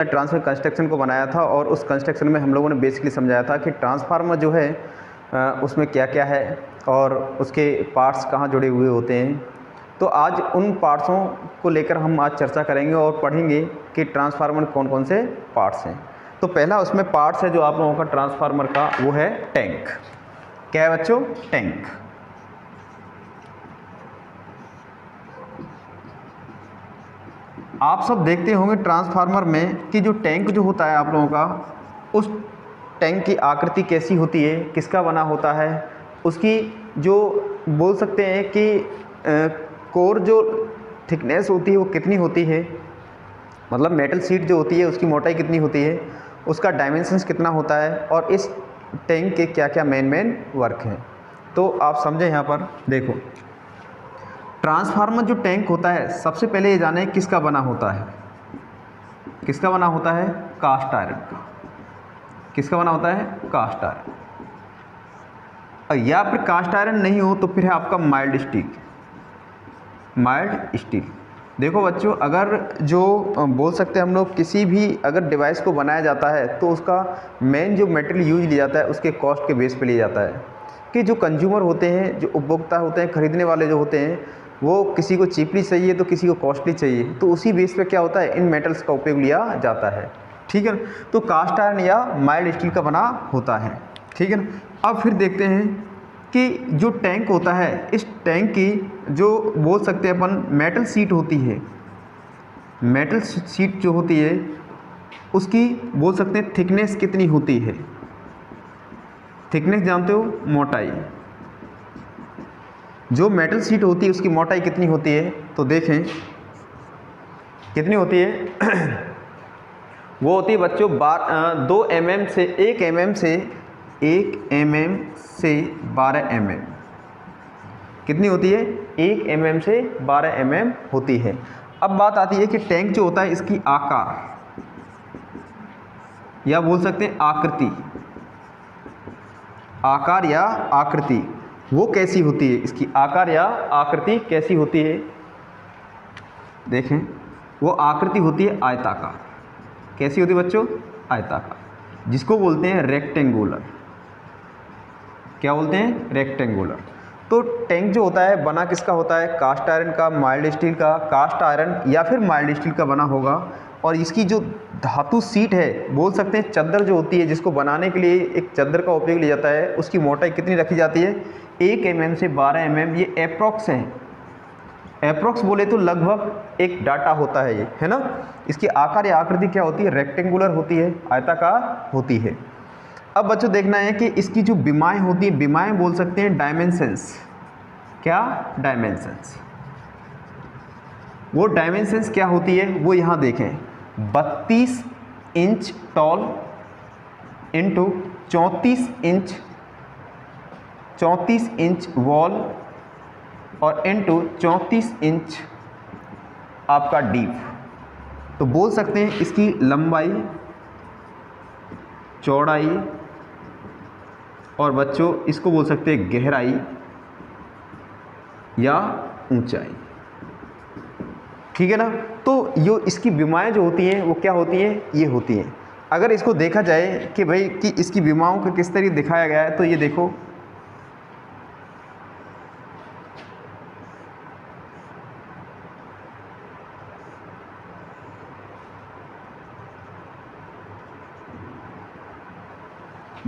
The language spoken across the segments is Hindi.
ट्रांसफर कंस्ट्रक्शन को बनाया था और उस कंस्ट्रक्शन में हम लोगों ने बेसिकली समझाया था कि ट्रांसफार्मर जो है उसमें क्या क्या है और उसके पार्ट्स कहाँ जुड़े हुए होते हैं। तो आज उन पार्ट्सों को लेकर हम आज चर्चा करेंगे और पढ़ेंगे कि ट्रांसफार्मर कौन कौन से पार्ट्स हैं। तो पहला उसमें पार्ट्स है जो आप लोगों का ट्रांसफार्मर का, वो है टैंक। क्या है बच्चों? टैंक। आप सब देखते होंगे ट्रांसफार्मर में कि जो टैंक जो होता है आप लोगों का, उस टैंक की आकृति कैसी होती है, किसका बना होता है, उसकी जो बोल सकते हैं कि कोर जो थिकनेस होती है वो कितनी होती है, मतलब मेटल शीट जो होती है उसकी मोटाई कितनी होती है, उसका डायमेंशंस कितना होता है और इस टैंक के क्या क्या मेन वर्क हैं। तो आप समझें यहाँ पर देखो, ट्रांसफार्मर जो टैंक होता है सबसे पहले ये जाने किसका बना होता है। किसका बना होता है? कास्ट आयरन का। किसका बना होता है? Cast iron. या फिर कास्ट आयरन नहीं हो तो फिर है आपका माइल्ड स्टील। Mild steel. देखो बच्चों, अगर जो बोल सकते हैं हम लोग, किसी भी अगर डिवाइस को बनाया जाता है तो उसका मेन जो मटेरियल यूज लिया जाता है उसके कॉस्ट के बेस पे लिया जाता है कि जो कंज्यूमर होते हैं, जो उपभोक्ता होते हैं, खरीदने वाले जो होते हैं, वो किसी को चीपली चाहिए तो किसी को कॉस्टली चाहिए, तो उसी बेस पे क्या होता है, इन मेटल्स का उपयोग लिया जाता है। ठीक है ना? तो कास्ट आयरन या माइल्ड स्टील का बना होता है। ठीक है ना? अब फिर देखते हैं कि जो टैंक होता है, इस टैंक की जो बोल सकते हैं अपन मेटल शीट होती है, मेटल शीट जो होती है उसकी बोल सकते हैं थिकनेस कितनी होती है। थिकनेस जानते हो? मोटाई। जो मेटल शीट होती है उसकी मोटाई कितनी होती है, तो देखें कितनी होती है। वो होती है बच्चों 2 mm से 1 mm से 12 mm। कितनी होती है? 1 mm से 12 mm होती है। अब बात आती है कि टैंक जो होता है इसकी आकार या बोल सकते हैं आकृति, आकार या आकृति वो कैसी होती है, इसकी आकार या आकृति कैसी होती है। देखें, वो आकृति होती है आयताकार। कैसी होती है बच्चों? आयताकार, जिसको बोलते हैं रेक्टेंगुलर। क्या बोलते हैं? रेक्टेंगुलर। तो टैंक जो होता है बना किसका होता है? कास्ट आयरन का, माइल्ड स्टील का, कास्ट आयरन या फिर माइल्ड स्टील का बना होगा। और इसकी जो धातु सीट है, बोल सकते हैं चद्दर जो होती है, जिसको बनाने के लिए एक चद्दर का उपयोग लिया जाता है, उसकी मोटाई कितनी रखी जाती है? 1 mm से 12 mm। ये एप्रोक्स है। एप्रोक्स बोले तो लगभग एक डाटा होता है ये, है ना। इसकी आकार या आकृति क्या होती है? रेक्टेंगुलर होती है, आयताकार होती है। अब बच्चों देखना है कि इसकी जो बिमाएँ होती हैं, बिमाएँ बोल सकते हैं डायमेंशंस। क्या? डायमेंशंस। वो डायमेंशंस क्या होती है वो यहाँ देखें, 32 inch toll into 34 inch wall और इंटू 34 इंच आपका डीप। तो बोल सकते हैं इसकी लंबाई, चौड़ाई और बच्चों इसको बोल सकते हैं गहराई या ऊंचाई। ठीक है ना। तो यो इसकी विमाएँ जो होती हैं वो क्या होती हैं? ये होती हैं। अगर इसको देखा जाए कि भाई कि इसकी विमाओं को किस तरीके दिखाया गया है, तो ये देखो,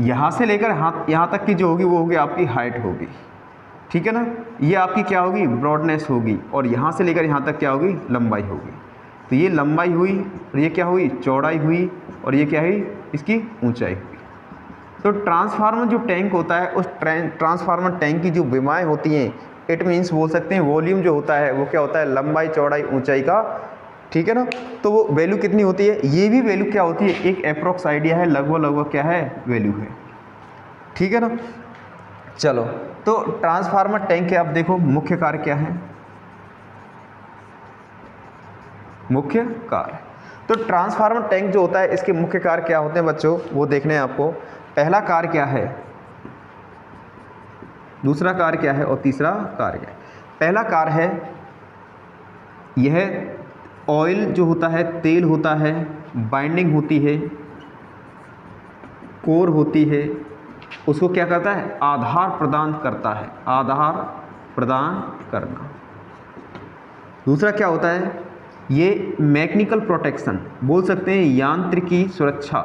यहाँ से लेकर यहाँ तक की जो होगी वो होगी आपकी हाइट होगी। ठीक है ना। ये आपकी क्या होगी? ब्रॉडनेस होगी। और यहाँ से लेकर यहाँ तक क्या होगी? लंबाई होगी। तो ये लंबाई हुई और ये क्या हुई? चौड़ाई हुई। और ये क्या हुई? इसकी ऊंचाई हुई। तो ट्रांसफार्मर जो टैंक होता है, उस ट्रांसफार्मर टैंक की जो विमाएँ होती हैं, इट मीन्स बोल सकते हैं वॉल्यूम जो होता है वो क्या होता है? लंबाई, चौड़ाई, ऊंचाई का। ठीक है ना। तो वो वैल्यू कितनी होती है? ये भी वैल्यू क्या होती है? एक अप्रोक्स आइडिया है, लगभग क्या है? वैल्यू है। ठीक है ना। चलो, तो ट्रांसफार्मर टैंक के आप देखो मुख्य कार्य क्या है? मुख्य कार्य। तो ट्रांसफार्मर टैंक जो होता है इसके मुख्य कार्य क्या होते हैं बच्चों, वो देखने हैं आपको। पहला कार्य क्या है, दूसरा कार्य क्या है और तीसरा कार्य क्या है। पहला कार्य है, यह ऑयल जो होता है, तेल होता है, बाइंडिंग होती है, कोर होती है, उसको क्या करता है? आधार प्रदान करता है, आधार प्रदान करना। दूसरा क्या होता है? ये मैकेनिकल प्रोटेक्शन, बोल सकते हैं यांत्रिकी सुरक्षा।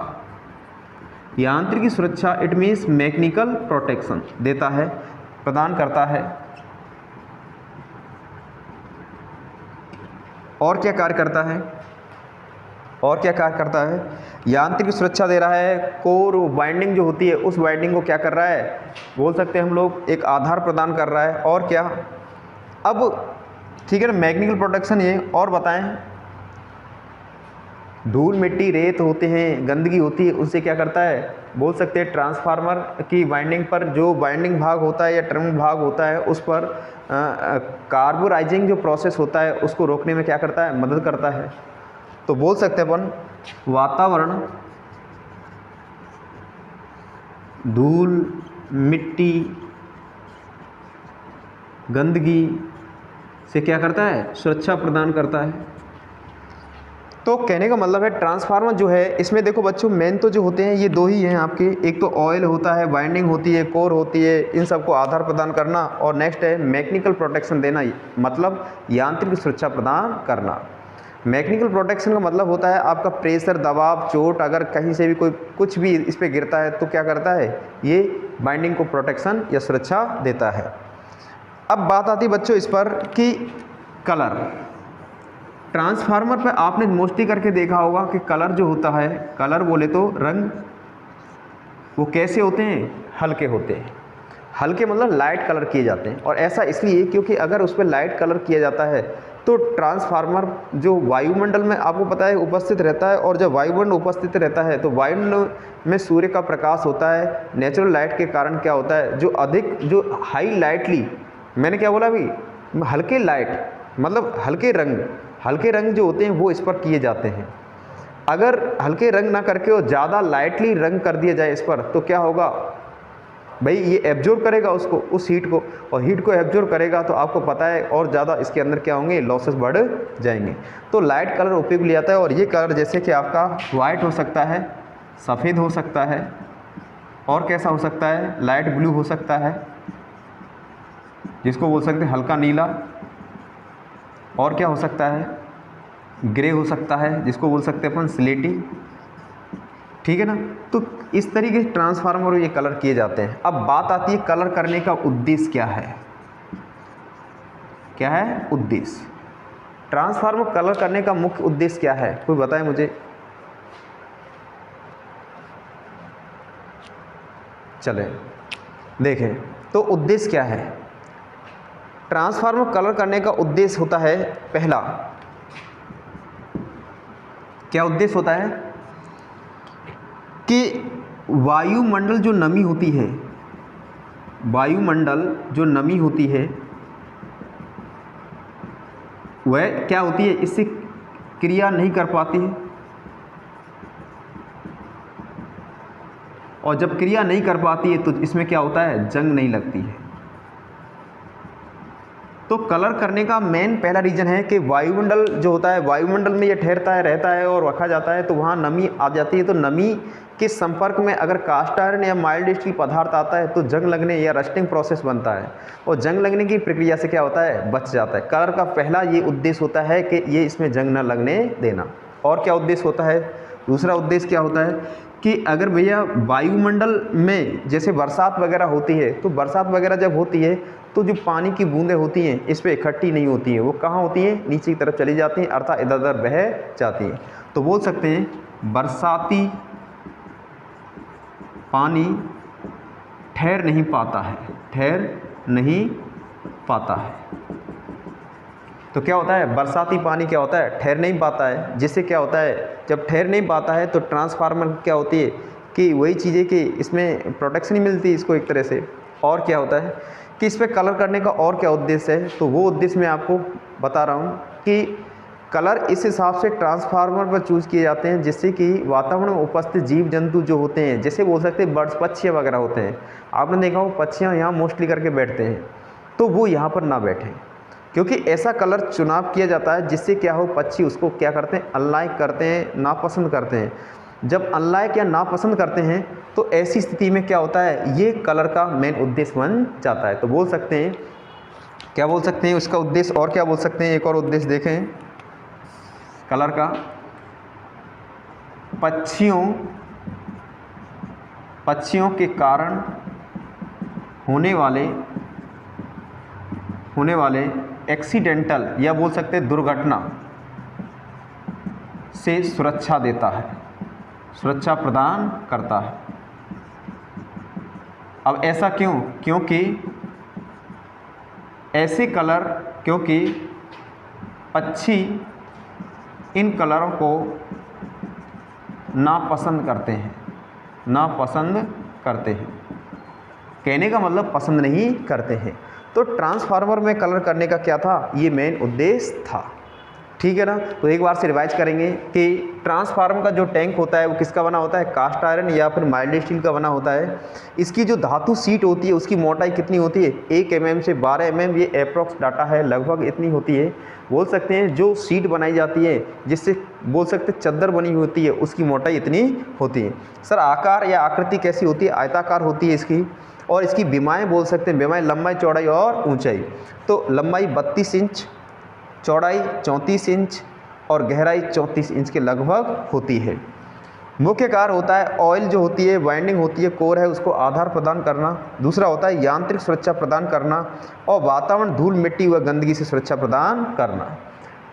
यांत्रिकी सुरक्षा इट मीन्स मैकेनिकल प्रोटेक्शन देता है, प्रदान करता है। और क्या कार्य करता है? और क्या कार्य करता है? यांत्रिक सुरक्षा दे रहा है, कोर वाइंडिंग जो होती है उस वाइंडिंग को क्या कर रहा है? बोल सकते हैं हम लोग एक आधार प्रदान कर रहा है। और क्या? अब ठीक है ना, मैकेनिकल प्रोटेक्शन ये। और बताएं, धूल मिट्टी रेत होते हैं, गंदगी होती है, उससे क्या करता है? बोल सकते हैं ट्रांसफार्मर की वाइंडिंग पर जो वाइंडिंग भाग होता है या टर्मिनल भाग होता है उस पर कार्बोराइजिंग जो प्रोसेस होता है उसको रोकने में क्या करता है? मदद करता है। तो बोल सकते हैं अपन वातावरण, धूल मिट्टी गंदगी से क्या करता है? सुरक्षा प्रदान करता है। तो कहने का मतलब है ट्रांसफार्मर जो है इसमें देखो बच्चों, मेन तो जो होते हैं ये दो ही हैं आपके, एक तो ऑयल होता है, वाइंडिंग होती है, कोर होती है, इन सबको आधार प्रदान करना, और नेक्स्ट है मैकेनिकल प्रोटेक्शन देना, मतलब यांत्रिक सुरक्षा प्रदान करना। मैकेनिकल प्रोटेक्शन का मतलब होता है आपका प्रेशर, दबाव, चोट, अगर कहीं से भी कोई कुछ भी इस पर गिरता है तो क्या करता है? ये बाइंडिंग को प्रोटेक्शन या सुरक्षा देता है। अब बात आती है बच्चों इस पर कि कलर। ट्रांसफार्मर पे आपने मोस्टली करके देखा होगा कि कलर जो होता है, कलर बोले तो रंग, वो कैसे होते हैं? हल्के होते हैं। हल्के मतलब लाइट कलर किए जाते हैं। और ऐसा इसलिए क्योंकि अगर उस पर लाइट कलर किया जाता है तो ट्रांसफार्मर जो वायुमंडल में आपको पता है उपस्थित रहता है, और जब वायुमंडल उपस्थित रहता है तो वायुमंडल में सूर्य का प्रकाश होता है, नेचुरल लाइट के कारण क्या होता है? जो अधिक, जो हाई लाइटली, मैंने क्या बोला अभी? हल्के लाइट मतलब हल्के रंग, हल्के रंग जो होते हैं वो इस पर किए जाते हैं। अगर हल्के रंग ना करके और ज़्यादा लाइटली रंग कर दिया जाए इस पर तो क्या होगा भाई? ये एब्जॉर्ब करेगा उसको, उस हीट को, और हीट को एब्जॉर्ब करेगा तो आपको पता है और ज़्यादा इसके अंदर क्या होंगे? लॉसेस बढ़ जाएंगे। तो लाइट कलर उपयोग लिया जाता है। और ये कलर जैसे कि आपका वाइट हो सकता है, सफ़ेद हो सकता है, और कैसा हो सकता है? लाइट ब्लू हो सकता है, जिसको बोल सकते हैं हल्का नीला, और क्या हो सकता है? ग्रे हो सकता है, जिसको बोल सकते हैं अपन स्लेटी। ठीक है ना? तो इस तरीके से ट्रांसफार्मर में ये कलर किए जाते हैं। अब बात आती है कलर करने का उद्देश्य क्या है? क्या है उद्देश्य? ट्रांसफार्मर कलर करने का मुख्य उद्देश्य क्या है? कोई बताए मुझे। चले देखें तो उद्देश्य क्या है। ट्रांसफार्मर कलर करने का उद्देश्य होता है, पहला क्या उद्देश्य होता है कि वायुमंडल जो नमी होती है, वायुमंडल जो नमी होती है वह क्या होती है? इससे क्रिया नहीं कर पाती है, और जब क्रिया नहीं कर पाती है तो इसमें क्या होता है? जंग नहीं लगती है। तो कलर करने का मेन पहला रीज़न है कि वायुमंडल जो होता है, वायुमंडल में ये ठहरता है, रहता है और रखा जाता है, तो वहाँ नमी आ जाती है। तो नमी के संपर्क में अगर कास्ट आयरन या माइल्ड स्टील पदार्थ आता है तो जंग लगने या रस्टिंग प्रोसेस बनता है, और जंग लगने की प्रक्रिया से क्या होता है? बच जाता है। कलर का पहला ये उद्देश्य होता है कि ये इसमें जंग न लगने देना। और क्या उद्देश्य होता है? दूसरा उद्देश्य क्या होता है कि अगर भैया वायुमंडल में जैसे बरसात वगैरह होती है, तो बरसात वगैरह जब होती है तो जो पानी की बूंदें होती हैं इस पर इकट्ठी नहीं होती हैं, वो कहाँ होती हैं? नीचे की तरफ चली जाती हैं, अर्थात इधर उधर बह जाती हैं। तो बोल सकते हैं बरसाती पानी ठहर नहीं पाता है, ठहर नहीं पाता है। तो क्या होता है? बरसाती पानी क्या होता है? ठहर नहीं पाता है। जिससे क्या होता है? जब ठहर नहीं पाता है तो ट्रांसफार्मर क्या होती है कि वही चीज़ें कि इसमें प्रोटेक्शन नहीं मिलती इसको एक तरह से। और क्या होता है कि इस पर कलर करने का और क्या उद्देश्य है? तो वो उद्देश्य मैं आपको बता रहा हूँ कि कलर इस हिसाब से ट्रांसफार्मर पर चूज़ किए जाते हैं जिससे कि वातावरण में उपस्थित जीव जंतु जो होते हैं, जैसे बोल सकते हैं बर्ड्स, पक्षियाँ वगैरह होते हैं, आपने देखा हो पक्षियाँ यहाँ मोस्टली करके बैठते हैं, तो वो यहाँ पर ना बैठें, क्योंकि ऐसा कलर चुनाव किया जाता है जिससे क्या हो, पक्षी उसको क्या करते हैं, अनलाइक करते हैं, नापसंद करते हैं। जब अनलाइक या नापसंद करते हैं तो ऐसी स्थिति में क्या होता है, ये कलर का मेन उद्देश्य बन जाता है। तो बोल सकते हैं, क्या बोल सकते हैं उसका उद्देश्य, और क्या बोल सकते हैं, एक और उद्देश्य देखें कलर का, पक्षियों के कारण होने वाले एक्सीडेंटल या बोल सकते हैं दुर्घटना से सुरक्षा देता है, सुरक्षा प्रदान करता है। अब ऐसा क्यों, क्योंकि ऐसे कलर, क्योंकि पक्षी इन कलरों को नापसंद करते हैं, कहने का मतलब पसंद नहीं करते हैं। तो ट्रांसफार्मर में कलर करने का क्या था, ये मेन उद्देश्य था। ठीक है ना। तो एक बार से रिवाइज करेंगे कि ट्रांसफार्मर का जो टैंक होता है वो किसका बना होता है, कास्ट आयरन या फिर माइल्ड स्टील का बना होता है। इसकी जो धातु सीट होती है उसकी मोटाई कितनी होती है, 1 mm से 12 mm, ये अप्रॉक्स डाटा है, लगभग इतनी होती है। बोल सकते हैं जो सीट बनाई जाती है जिससे बोल सकते हैं चद्दर बनी होती है, उसकी मोटाई इतनी होती है। सर आकार या आकृति कैसी होती है, आयताकार होती है इसकी। और इसकी बीमाएँ बोल सकते हैं, बीमाएँ लंबाई, चौड़ाई और ऊंचाई। तो लंबाई 32 इंच, चौड़ाई 34 इंच और गहराई 34 इंच के लगभग होती है। मुख्य कार्य होता है ऑयल जो होती है, वाइंडिंग होती है, कोर है, उसको आधार प्रदान करना। दूसरा होता है यांत्रिक सुरक्षा प्रदान करना और वातावरण, धूल, मिट्टी व गंदगी से सुरक्षा प्रदान करना।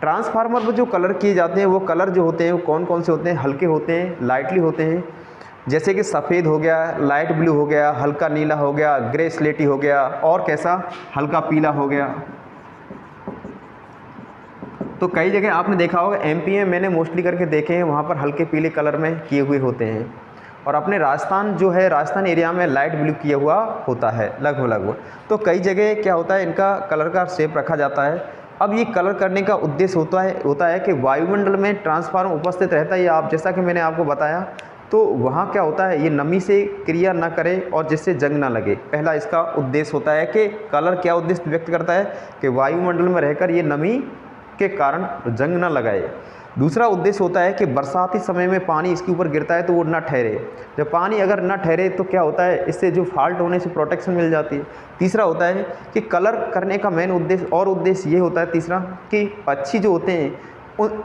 ट्रांसफार्मर में जो कलर किए जाते हैं वो कलर जो होते हैं वो कौन कौन से होते हैं, हल्के होते हैं, लाइटली होते हैं, जैसे कि सफ़ेद हो गया, लाइट ब्लू हो गया, हल्का नीला हो गया, ग्रे स्लेटी हो गया और कैसा, हल्का पीला हो गया। तो कई जगह आपने देखा होगा, एमपी में मैंने मोस्टली करके देखे हैं, वहाँ पर हल्के पीले कलर में किए हुए होते हैं। और अपने राजस्थान जो है, राजस्थान एरिया में लाइट ब्लू किया हुआ होता है लगभग। तो कई जगह क्या होता है, इनका कलर का शेप रखा जाता है। अब ये कलर करने का उद्देश्य होता है कि वायुमंडल में ट्रांसफार्मर उपस्थित रहता है, आप जैसा कि मैंने आपको बताया। तो वहाँ क्या होता है, ये नमी से क्रिया ना करे और जिससे जंग ना लगे। पहला इसका उद्देश्य होता है कि कलर क्या उद्देश्य व्यक्त करता है कि वायुमंडल में रहकर ये नमी के कारण जंग ना लगाए। दूसरा उद्देश्य होता है कि बरसाती समय में पानी इसके ऊपर गिरता है तो वो ना ठहरे। जब पानी अगर ना ठहरे तो क्या होता है, इससे जो फॉल्ट होने से प्रोटेक्शन मिल जाती है। तीसरा होता है कि कलर करने का मेन उद्देश्य और उद्देश्य ये होता है तीसरा, कि पक्षी जो होते हैं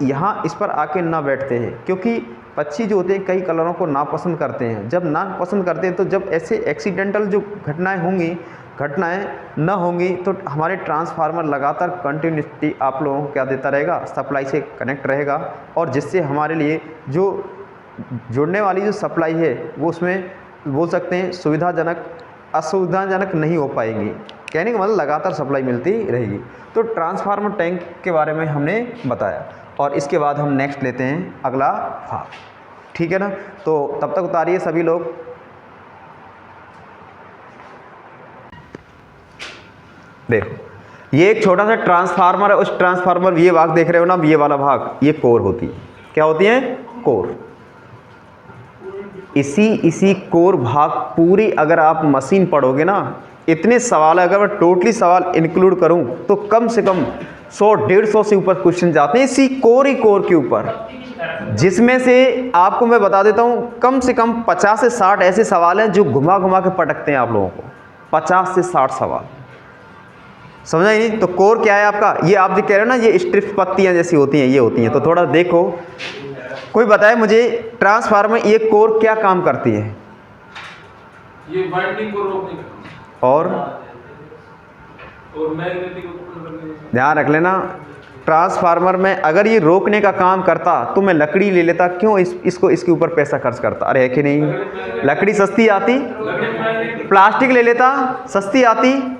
यहाँ इस पर आके ना बैठते हैं, क्योंकि पक्षी जो होते हैं कई कलरों को नापसंद करते हैं। जब नापसंद करते हैं तो जब ऐसे एक्सीडेंटल जो घटनाएं न होंगी तो हमारे ट्रांसफार्मर लगातार कंटिन्यूटी आप लोगों को क्या देता रहेगा, सप्लाई से कनेक्ट रहेगा, और जिससे हमारे लिए जो जुड़ने वाली जो सप्लाई है वो उसमें बोल सकते हैं असुविधाजनक नहीं हो पाएंगी। कहने का मतलब लगातार सप्लाई मिलती रहेगी। तो ट्रांसफार्मर टैंक के बारे में हमने बताया, और इसके बाद हम नेक्स्ट लेते हैं अगला भाग। ठीक है ना। तो तब तक उतारिए सभी लोग। देखो ये एक छोटा सा ट्रांसफार्मर है, उस ट्रांसफार्मर ये भाग देख रहे हो ना, ये वाला भाग, ये कोर होती है। क्या होती है, कोर। इसी कोर भाग पूरी अगर आप मशीन पढ़ोगे ना, इतने सवाल है, अगर मैं टोटली सवाल इंक्लूड करूं तो कम से कम 100-150 से ऊपर क्वेश्चन जाते हैं इसी कोर के ऊपर, जिसमें से आपको मैं बता देता हूं कम से कम 50 से 60 ऐसे सवाल हैं जो घुमा घुमा के पटकते हैं आप लोगों को। 50 से 60 सवाल, समझा ही नहीं। तो कोर क्या है आपका, ये आप जो कह रहे हो ना, ये स्ट्रिप पत्तियां जैसी होती हैं, ये होती हैं। तो थोड़ा देखो, कोई बताए मुझे ट्रांसफार्मर ये कोर क्या काम करती है। ये वाइंडिंग को रोकने का और मैग्नेटिक उत्पन्न करने का। ध्यान रख लेना, ट्रांसफार्मर में अगर ये रोकने का काम करता तो मैं लकड़ी ले लेता, क्यों इसको इसके ऊपर पैसा खर्च करता। अरे है कि नहीं, लकड़ी सस्ती आती, प्लास्टिक ले लेता, सस्ती आती।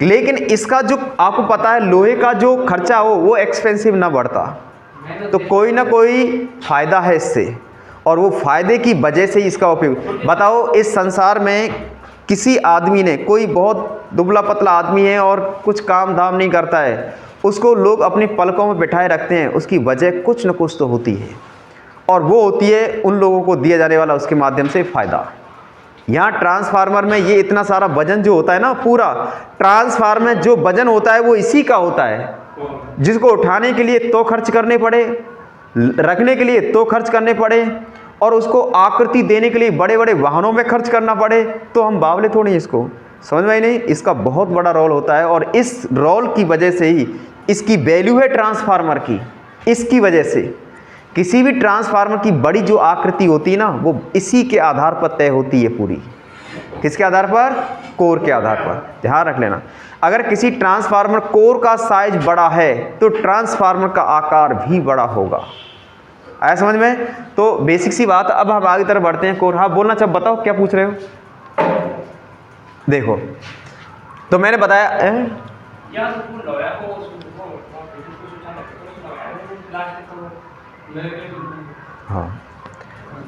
लेकिन इसका जो आपको पता है लोहे का जो खर्चा हो वो एक्सपेंसिव ना बढ़ता। तो कोई ना कोई फ़ायदा है इससे, और वो फ़ायदे की वजह से ही इसका उपयोग। बताओ इस संसार में किसी आदमी ने, कोई बहुत दुबला पतला आदमी है और कुछ काम धाम नहीं करता है, उसको लोग अपनी पलकों में बिठाए रखते हैं, उसकी वजह कुछ न कुछ तो होती है, और वो होती है उन लोगों को दिया जाने वाला उसके माध्यम से फ़ायदा। यहाँ ट्रांसफार्मर में ये इतना सारा वजन जो होता है ना, पूरा ट्रांसफार्मर में जो वजन होता है वो इसी का होता है, जिसको उठाने के लिए तो खर्च करने पड़े, रखने के लिए तो खर्च करने पड़े, और उसको आकृति देने के लिए बड़े बड़े वाहनों में खर्च करना पड़े, तो हम बावले थोड़ी इसको, समझ में ही नहीं। इसका बहुत बड़ा रोल होता है, और इस रोल की वजह से ही इसकी वैल्यू है ट्रांसफार्मर की। इसकी वजह से किसी भी ट्रांसफार्मर की बड़ी जो आकृति होती है ना, वो इसी के आधार पर तय होती है पूरी। किसके आधार पर? कोर के आधार पर। ध्यान रख लेना, अगर किसी ट्रांसफार्मर कोर का साइज बड़ा है तो ट्रांसफार्मर का आकार भी बड़ा होगा। आया समझ में? तो बेसिक सी बात। अब हम आगे तरफ बढ़ते हैं। कोर, हाँ बोलना चाह, बताओ क्या पूछ रहे हो। देखो, तो मैंने बताया हाँ,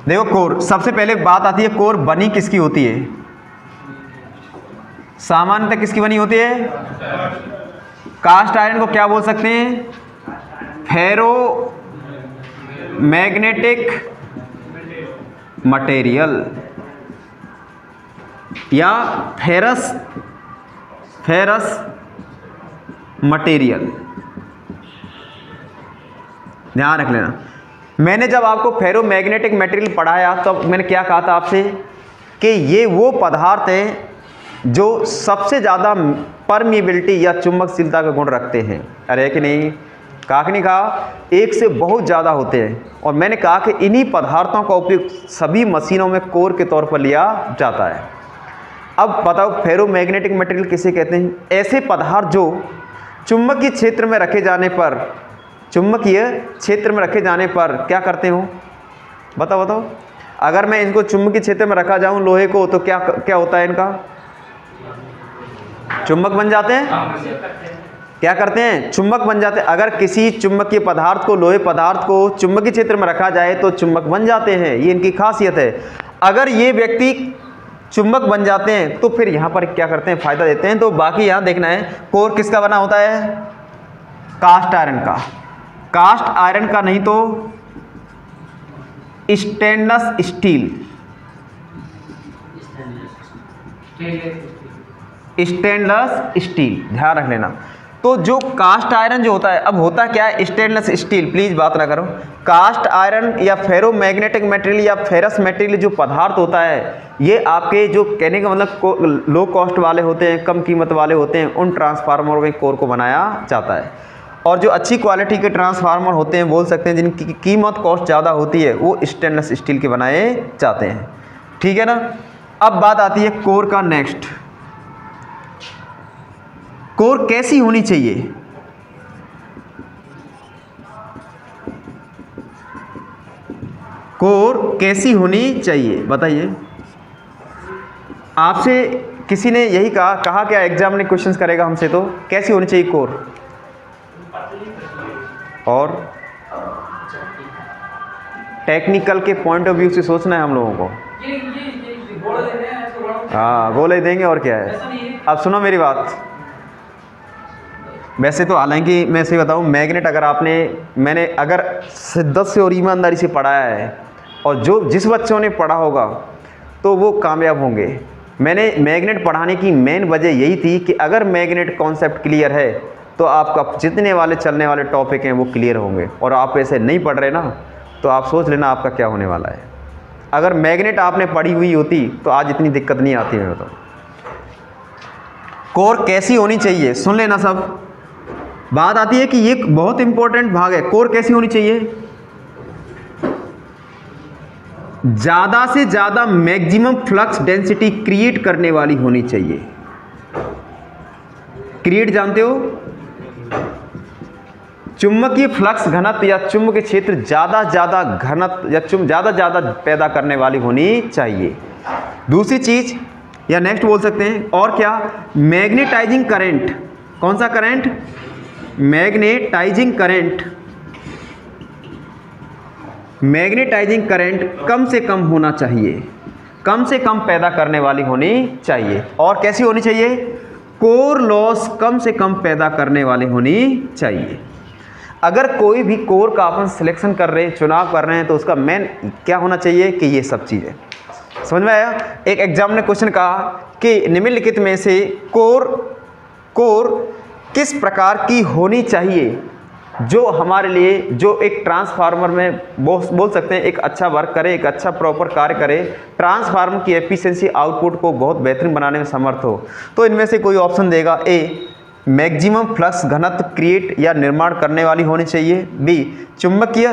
देखो कोर, सबसे पहले बात आती है कोर बनी किसकी होती है? सामान्यतः किसकी बनी होती है? कास्ट आयरन को क्या बोल सकते हैं? फेरो मैग्नेटिक मटेरियल या फेरस मटेरियल। ध्यान रख लेना, मैंने जब आपको फेरो मैग्नेटिक मटेरियल पढ़ाया तो मैंने क्या कहा था आपसे कि ये वो पदार्थ हैं जो सबसे ज़्यादा परमिएबिलिटी या चुंबकशीलता का गुण रखते हैं। अरे कि नहीं? कहा कि नहीं कहा? एक से बहुत ज़्यादा होते हैं। और मैंने कहा कि इन्हीं पदार्थों का उपयोग सभी मशीनों में कोर के तौर पर लिया जाता है। अब बताओ फेरो मैग्नेटिक मटेरियल किसे कहते हैं? ऐसे पदार्थ जो चुंबकीय क्षेत्र में रखे जाने पर, क्या करते हो? बताओ बताओ। अगर मैं इनको चुंबकीय क्षेत्र में रखा जाऊं लोहे को, तो क्या क्या होता है? इनका चुंबक बन जाते हैं। क्या करते हैं? चुंबक बन जाते हैं। अगर किसी चुंबकीय पदार्थ को, लोहे पदार्थ को चुंबकीय क्षेत्र में रखा जाए तो चुंबक बन जाते हैं। ये इनकी खासियत है। अगर ये व्यक्ति चुंबक बन जाते हैं तो फिर यहाँ पर क्या करते हैं? फायदा देते हैं। तो बाकी यहाँ देखना है कोर किसका बना होता है? कास्ट आयरन का। कास्ट आयरन का नहीं तो स्टेनलेस स्टील, स्टेनलेस स्टील। ध्यान रख लेना। तो जो कास्ट आयरन जो होता है, अब होता क्या है? स्टेनलेस स्टील, प्लीज बात ना करो। कास्ट आयरन या फेरो मैग्नेटिक मटेरियल या फेरस मटेरियल जो पदार्थ होता है, ये आपके जो कहने का मतलब लो कॉस्ट वाले होते हैं, कम कीमत वाले होते हैं, उन ट्रांसफार्मर में कोर को बनाया जाता है। और जो अच्छी क्वालिटी के ट्रांसफार्मर होते हैं, बोल सकते हैं जिनकी कीमत कॉस्ट ज़्यादा होती है, वो स्टेनलेस स्टील के बनाए जाते हैं। ठीक है ना? अब बात आती है कोर का नेक्स्ट। कोर कैसी होनी चाहिए? कोर कैसी होनी चाहिए बताइए। आपसे किसी ने यही कहा क्या एग्जाम में क्वेश्चंस करेगा हमसे, तो कैसी होनी चाहिए कोर? और टेक्निकल के पॉइंट ऑफ व्यू से सोचना है हम लोगों को। हाँ, गोले देंगे और क्या है। अब सुनो मेरी बात। वैसे तो हालांकि मैं से बताऊं, मैग्नेट अगर मैंने अगर शिद्दत से और ईमानदारी से पढ़ाया है, और जिस बच्चों ने पढ़ा होगा तो वो कामयाब होंगे। मैंने मैग्नेट पढ़ाने की मेन वजह यही थी कि अगर मैग्नेट कॉन्सेप्ट क्लियर है तो आपका जितने वाले चलने वाले टॉपिक हैं वो क्लियर होंगे। और आप ऐसे नहीं पढ़ रहे ना, तो आप सोच लेना आपका क्या होने वाला है। अगर मैग्नेट आपने पढ़ी हुई होती तो आज इतनी दिक्कत नहीं आती। मैं बताऊँ कोर कैसी होनी चाहिए, सुन लेना सब। बात आती है कि ये बहुत इंपॉर्टेंट भाग है। कोर कैसी होनी चाहिए? ज़्यादा से ज़्यादा मैक्सिमम फ्लक्स डेंसिटी क्रिएट करने वाली होनी चाहिए। क्रिएट जानते हो? चुंबकीय फ्लक्स घनत्व या चुंबकीय क्षेत्र ज़्यादा घनत्व या ज़्यादा पैदा करने वाली होनी चाहिए। दूसरी चीज़ या नेक्स्ट बोल सकते हैं, और क्या? Magnetising current. कौन सा current? Magnetising current. Magnetising current कम से कम होना चाहिए, कम से कम पैदा करने वाली होनी चाहिए। और कैसी होनी चाहिए? कोर लॉस कम से कम पैदा करने वाली होनी चाहिए। अगर कोई भी कोर का अपन सिलेक्शन कर रहे हैं, चुनाव कर रहे हैं, तो उसका मेन क्या होना चाहिए कि ये सब चीज़ें। समझ में आया? एक एग्जाम ने क्वेश्चन कहा कि निम्नलिखित में से कोर किस प्रकार की होनी चाहिए जो हमारे लिए, जो एक ट्रांसफार्मर में बोल सकते हैं एक अच्छा वर्क करे, एक अच्छा प्रॉपर कार्य करे, ट्रांसफार्मर की एफिशिएंसी आउटपुट को बहुत बेहतरीन बनाने में समर्थ हो। तो इनमें से कोई ऑप्शन देगा। ए, मैक्सिमम फ्लक्स घनत्व क्रिएट या निर्माण करने वाली होनी चाहिए। बी, चुंबकीय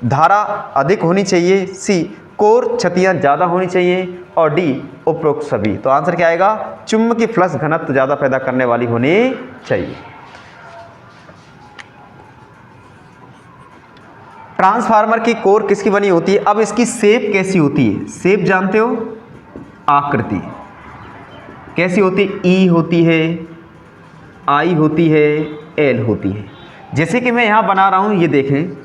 धारा अधिक होनी चाहिए। सी, कोर क्षतियाँ ज़्यादा होनी चाहिए। और डी, उपरोक्त सभी। तो आंसर क्या आएगा? चुंबकीय फ्लक्स घनत्व ज़्यादा पैदा करने वाली होनी चाहिए। ट्रांसफार्मर की कोर किसकी बनी होती है? अब इसकी शेप कैसी होती है? शेप जानते हो? आकृति कैसी होती है? ई होती है, आई होती है, एल होती है। जैसे कि मैं यहां बना रहा हूं, ये देखें,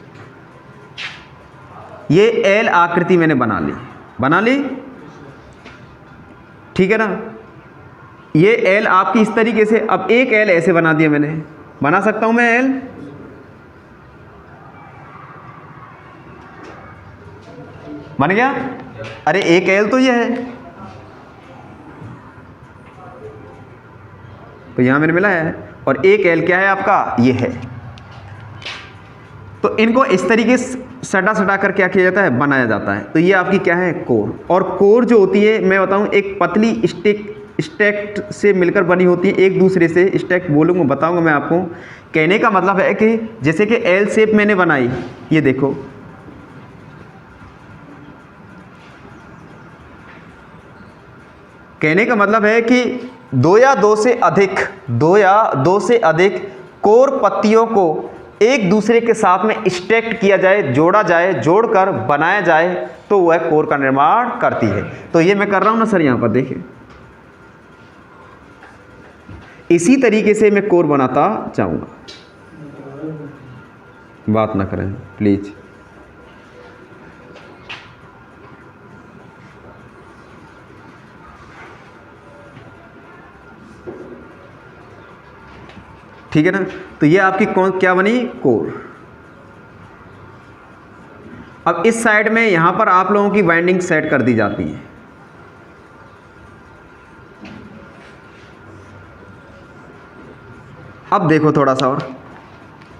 ये एल आकृति मैंने बना ली, ठीक है ना? ये एल आपकी इस तरीके से, अब एक एल ऐसे बना दिया मैंने, बना सकता हूं मैं एल? बन गया? अरे एक एल तो ये है, तो यहां मैंने मिला है, और एक एल क्या है आपका? ये है। तो इनको इस तरीके से सटा कर क्या किया जाता है? बनाया जाता है। तो ये आपकी क्या है? कोर। और कोर जो होती है, मैं बताऊं, एक पतली स्टैक्ड से मिलकर बनी होती है, एक दूसरे से स्टैक्ड बोलूँगा, बताऊंगा मैं आपको। कहने का मतलब है कि जैसे कि एल शेप मैंने बनाई, ये देखो, कहने का मतलब है कि दो या दो से अधिक कोर पत्तियों को एक दूसरे के साथ में स्टैक्ड किया जाए, जोड़ा जाए, जोड़कर बनाया जाए, तो वह कोर का निर्माण करती है। तो ये मैं कर रहा हूं ना सर, यहां पर देखिए, इसी तरीके से मैं कोर बनाता जाऊंगा। बात ना करें प्लीज। ठीक है ना? तो ये आपकी क्या बनी? कोर। अब इस साइड में यहां पर आप लोगों की वाइंडिंग सेट कर दी जाती है। अब देखो थोड़ा सा और,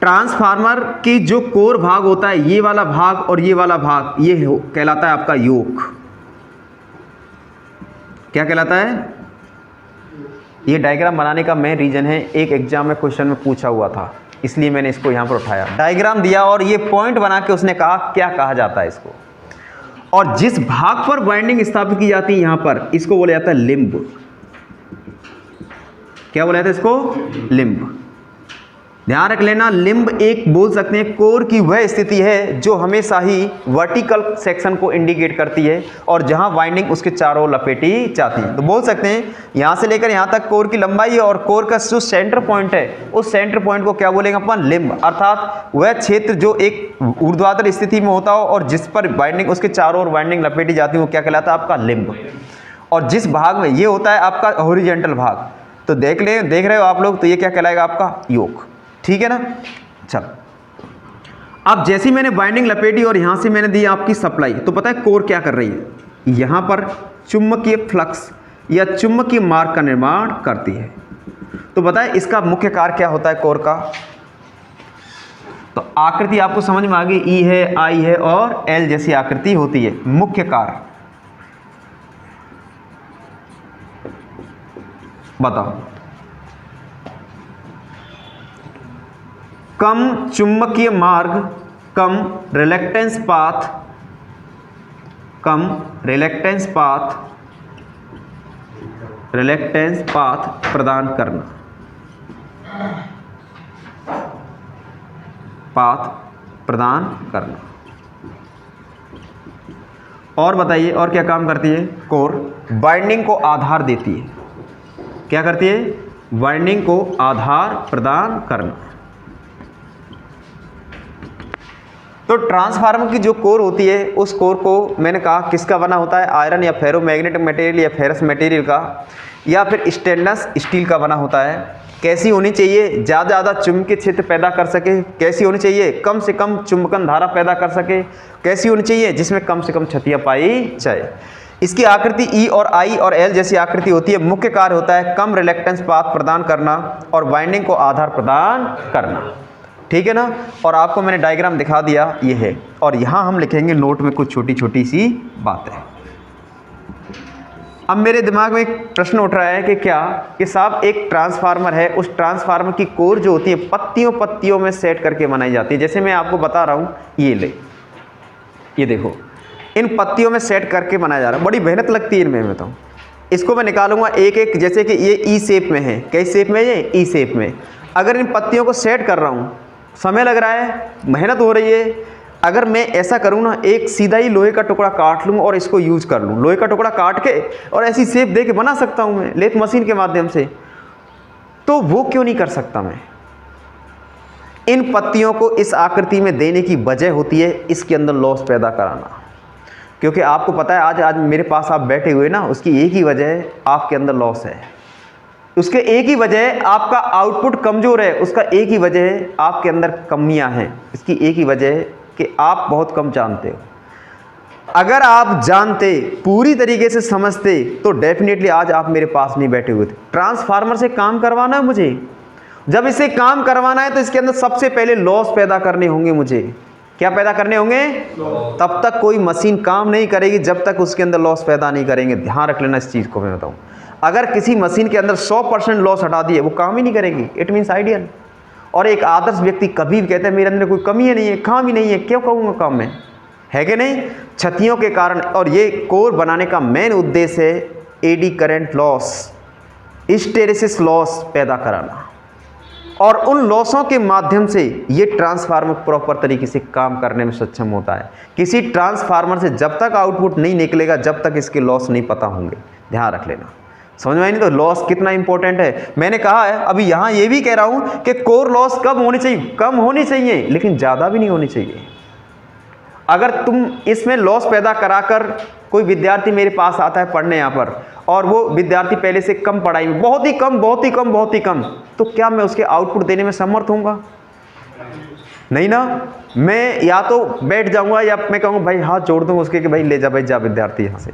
ट्रांसफार्मर की जो कोर भाग होता है, ये वाला भाग और ये वाला भाग, ये कहलाता है आपका योक। क्या कहलाता है? ये डायग्राम बनाने का मेन रीजन है, एक एग्जाम में क्वेश्चन में पूछा हुआ था, इसलिए मैंने इसको यहाँ पर उठाया। डायग्राम दिया और ये पॉइंट बना के उसने कहा क्या कहा जाता है इसको, और जिस भाग पर बाइंडिंग स्थापित की जाती है यहाँ पर, इसको बोला जाता है लिम्ब। क्या बोला जाता है इसको? लिम्ब। ध्यान रख लेना, लिम्ब एक बोल सकते हैं कोर की वह स्थिति है जो हमेशा ही वर्टिकल सेक्शन को इंडिकेट करती है और जहां वाइंडिंग उसके चारों ओर लपेटी जाती है। तो बोल सकते हैं यहां से लेकर यहां तक कोर की लंबाई है, और कोर का जो सेंटर पॉइंट है, उस सेंटर पॉइंट को क्या बोलेंगे अपन? लिम्ब। अर्थात वह क्षेत्र जो एक ऊर्ध्वाधर स्थिति में होता हो और जिस पर वाइंडिंग, उसके चारों ओर वाइंडिंग लपेटी जाती है, वो क्या कहलाता है? आपका लिम्ब। और जिस भाग में ये होता है आपका हॉरिजॉन्टल भाग, तो देख रहे हो आप लोग, तो ये क्या कहलाएगा? आपका योक। ठीक है ना? चलो, अब जैसी मैंने बाइंडिंग लपेटी और यहां से मैंने दी आपकी सप्लाई, तो पता है कोर क्या कर रही है? यहां पर चुंबकीय फ्लक्स या चुंबकीय मार्ग का निर्माण करती है। तो बताए इसका मुख्य कार्य क्या होता है कोर का? तो आकृति आपको समझ में आ गई, ई है, आई है और एल जैसी आकृति होती है। मुख्य कार्य बताओ। कम चुंबकीय मार्ग, कम रिलक्टेंस पाथ प्रदान करना, और बताइए और क्या काम करती है कोर? बाइंडिंग को आधार देती है। क्या करती है? बाइंडिंग को आधार प्रदान करना। तो ट्रांसफार्मर की जो कोर होती है, उस कोर को मैंने कहा किसका बना होता है? आयरन या फेरोमैग्नेटिक मटेरियल या फेरस मटेरियल का, या फिर स्टेनलेस स्टील का बना होता है। कैसी होनी चाहिए? ज़्यादा चुंबकीय क्षेत्र पैदा कर सके। कैसी होनी चाहिए? कम से कम चुंबकन धारा पैदा कर सके। कैसी होनी चाहिए? जिसमें कम से कम क्षतियाँ पाई जाए। इसकी आकृति ई और आई और एल जैसी आकृति होती है। मुख्य कार्य होता है कम रिलेक्टेंस पाथ प्रदान करना और वाइंडिंग को आधार प्रदान करना। ठीक है ना। और आपको मैंने डायग्राम दिखा दिया, ये है। और यहाँ हम लिखेंगे नोट में कुछ छोटी छोटी सी बातें। अब मेरे दिमाग में एक प्रश्न उठ रहा है कि क्या कि साहब एक ट्रांसफार्मर है, उस ट्रांसफार्मर की कोर जो होती है पत्तियों पत्तियों में सेट करके बनाई जाती है। जैसे मैं आपको बता रहा हूँ, ये ले, ये देखो, इन पत्तियों में सेट करके बनाया जा रहा है। बड़ी मेहनत लगती है इनमें। मैं बताऊँ, इसको मैं निकालूंगा एक एक, जैसे कि ये ई शेप में है। कैसी शेप में? ये ई शेप में। अगर इन पत्तियों को सेट कर रहा हूँ, समय लग रहा है, मेहनत हो रही है। अगर मैं ऐसा करूँ ना, एक सीधा ही लोहे का टुकड़ा काट लूँ और इसको यूज कर लूँ, लोहे का टुकड़ा काट के और ऐसी शेप दे के बना सकता हूँ मैं लेथ मशीन के माध्यम से, तो वो क्यों नहीं कर सकता मैं? इन पत्तियों को इस आकृति में देने की वजह होती है इसके अंदर लॉस पैदा कराना। क्योंकि आपको पता है आज मेरे पास आप बैठे हुए ना, उसकी एक ही वजह आपके अंदर लॉस है। उसके एक ही वजह आपका आउटपुट कमज़ोर है। उसका एक ही वजह आपके अंदर कमियां हैं। इसकी एक ही वजह कि आप बहुत कम जानते हो। अगर आप जानते, पूरी तरीके से समझते, तो डेफिनेटली आज आप मेरे पास नहीं बैठे हुए थे। ट्रांसफार्मर से काम करवाना है मुझे। जब इसे काम करवाना है तो इसके अंदर सबसे पहले लॉस पैदा करने होंगे मुझे। क्या पैदा करने होंगे? तब तक कोई मशीन काम नहीं करेगी जब तक उसके अंदर लॉस पैदा नहीं करेंगे। ध्यान रख लेना इस चीज़ को। मैं बताऊँ, अगर किसी मशीन के अंदर 100% लॉस हटा दिए, वो काम ही नहीं करेगी। It means ideal. और एक आदर्श व्यक्ति कभी भी कहता है मेरे अंदर कोई कमी है नहीं है, काम ही नहीं है, क्यों कहूँगा काम में, है कि नहीं? क्षतियों के कारण। और ये कोर बनाने का मेन उद्देश्य है AD current loss, hysteresis loss पैदा कराना। और उन लॉसों के माध्यम से ये ट्रांसफार्मर प्रॉपर तरीके से काम करने में सक्षम होता है। किसी ट्रांसफार्मर से जब तक आउटपुट नहीं निकलेगा, जब तक इसके लॉस नहीं पता होंगे। ध्यान रख लेना। समझ में आई नहीं? तो लॉस कितना इंपॉर्टेंट है। मैंने कहा है, अभी यहाँ ये भी कह रहा हूँ कि कोर लॉस कब होनी चाहिए? कम होनी चाहिए, लेकिन ज़्यादा भी नहीं होनी चाहिए। अगर तुम इसमें लॉस पैदा कराकर, कोई विद्यार्थी मेरे पास आता है पढ़ने यहाँ पर, और वो विद्यार्थी पहले से कम पढ़ाई में, बहुत ही कम, बहुत ही कम, बहुत ही कम, तो क्या मैं उसके आउटपुट देने में समर्थ होऊंगा? नहीं ना। मैं या तो बैठ जाऊंगा या मैं कहूँगा भाई हाथ जोड़ दूंगा उसके कि भाई ले जा, भाई जा विद्यार्थी यहाँ से।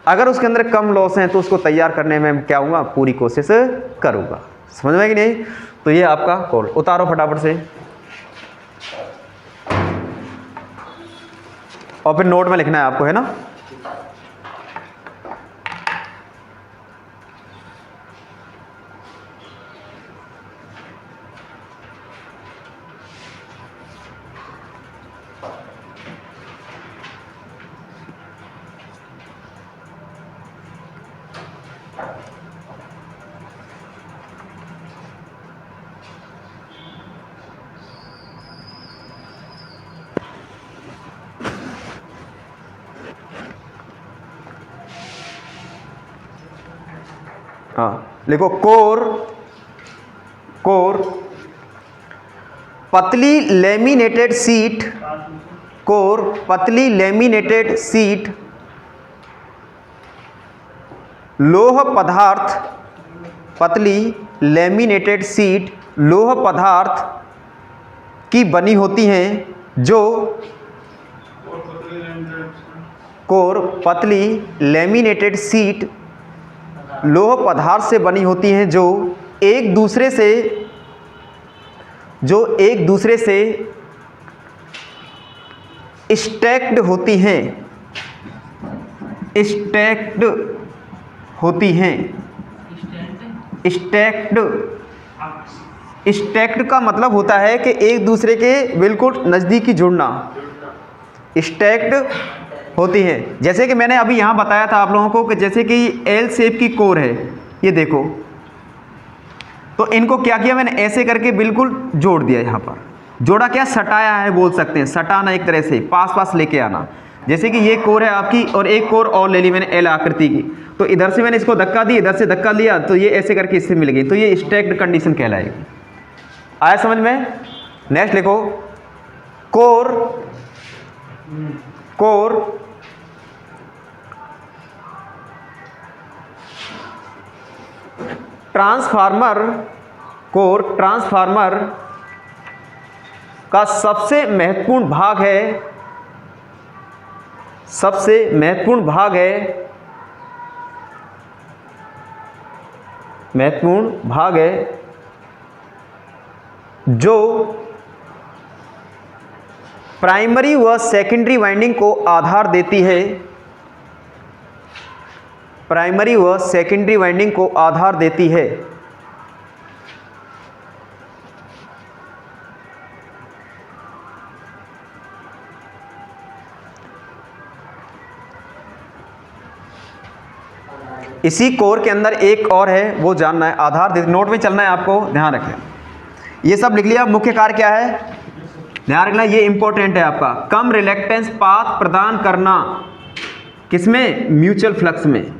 अगर उसके अंदर कम लॉस हैं तो उसको तैयार करने में क्या होगा, पूरी कोशिश करूँगा। समझ में कि नहीं? तो ये आपका कॉल उतारो फटाफट से, और फिर नोट में लिखना है आपको, है ना। हाँ लिखो, कोर पतली लेमिनेटेड शीट, कोर पतली लेमिनेटेड शीट लोह पदार्थ, पतली लेमिनेटेड शीट लोह पदार्थ की बनी होती हैं, जो कोर पतली लेमिनेटेड शीट लोह पदार्थ से बनी होती हैं, जो एक दूसरे से स्टैक्ड होती हैं, स्टैक्ड होती हैं। स्टैक्ड का मतलब होता है कि एक दूसरे के बिल्कुल नज़दीकी जुड़ना। स्टैक्ड होती हैं। जैसे कि मैंने अभी यहाँ बताया था आप लोगों को कि जैसे कि एल शेप की कोर है, ये देखो, तो इनको क्या किया मैंने, ऐसे करके बिल्कुल जोड़ दिया। यहाँ पर जोड़ा क्या, सटाया है बोल सकते हैं, सटाना एक तरह से, पास पास लेके आना। जैसे कि ये कोर है आपकी और एक कोर और ले ली मैंने एल आकृति की, तो इधर से मैंने इसको धक्का दी, इधर से धक्का लिया, तो ये ऐसे करके इससे मिल गई, तो ये स्टैक्ड कंडीशन कहलाएगी। आया समझ में? नेक्स्ट लिखो, कोर ट्रांसफार्मर का सबसे महत्वपूर्ण भाग है महत्वपूर्ण भाग है जो प्राइमरी व सेकेंडरी वाइंडिंग को आधार देती है, प्राइमरी व सेकेंडरी वाइंडिंग को आधार देती है। इसी कोर के अंदर एक और है, वो जानना है, आधार दे, नोट में चलना है आपको, ध्यान रखें। ये सब लिख लिया। मुख्य कार्य क्या है, ध्यान रखना, ये इंपॉर्टेंट है आपका। कम रिलेक्टेंस पाथ प्रदान करना, किसमें, म्यूचुअल फ्लक्स में।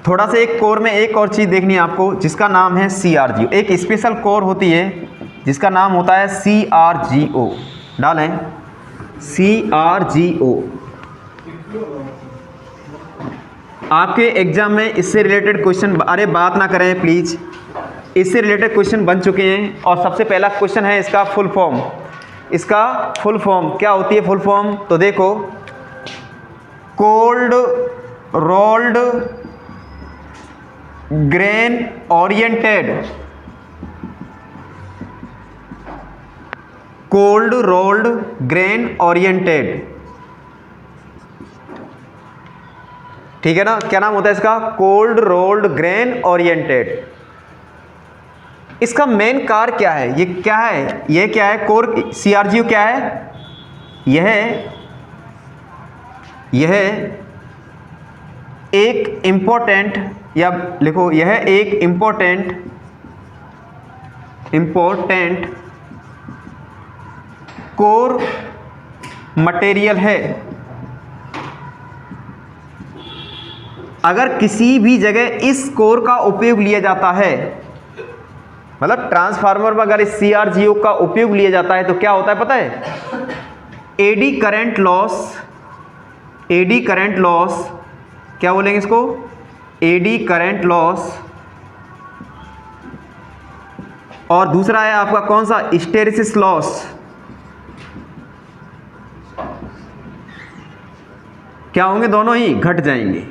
थोड़ा सा एक कोर में एक और चीज देखनी है आपको, जिसका नाम है CRGO। एक स्पेशल कोर होती है जिसका नाम होता है CRGO। डालें CRGO। आपके एग्जाम में इससे रिलेटेड क्वेश्चन, अरे बात ना करें प्लीज, इससे रिलेटेड क्वेश्चन बन चुके हैं। और सबसे पहला क्वेश्चन है इसका फुल फॉर्म। इसका फुल फॉर्म क्या होती है, फुल फॉर्म तो देखो, cold rolled grain oriented, cold rolled grain oriented, ठीक है ना। क्या नाम होता है इसका, कोल्ड रोल्ड ग्रेन ओरिएंटेड। इसका मेन कार्य क्या है, ये क्या है, ये क्या है, कोर CRGO क्या है, यह एक इंपॉर्टेंट, या लिखो, यह एक इंपॉर्टेंट कोर मटेरियल है। अगर किसी भी जगह इस कोर का उपयोग लिया जाता है, मतलब ट्रांसफार्मर में अगर इस CRGO का उपयोग लिया जाता है तो क्या होता है पता है, एडी करंट लॉस, क्या बोलेंगे इसको, एडी करंट लॉस। और दूसरा है आपका कौन सा, हिस्टेरिसिस लॉस। क्या होंगे, दोनों ही घट जाएंगे।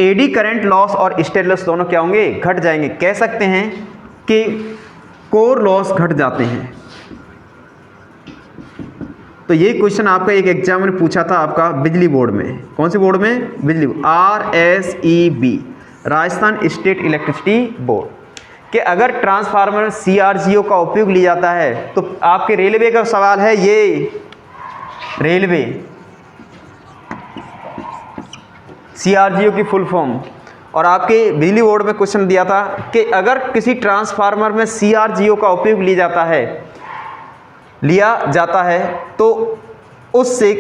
एडी करंट लॉस और हिस्टेरिसिस दोनों क्या होंगे, घट जाएंगे। कह सकते हैं कि कोर लॉस घट जाते हैं। तो ये क्वेश्चन आपका एक एग्जाम में पूछा था आपका बिजली बोर्ड में। कौन सी बोर्ड में, बिजली, RSEB, Rajasthan state electricity board, कि अगर ट्रांसफार्मर में CRGO का उपयोग लिया जाता है तो आपके रेलवे का सवाल है, ये रेलवे CRGO की फुल फॉर्म। और आपके बिजली बोर्ड में क्वेश्चन दिया था कि अगर किसी ट्रांसफार्मर में CRGO का उपयोग लिया जाता है तो उससे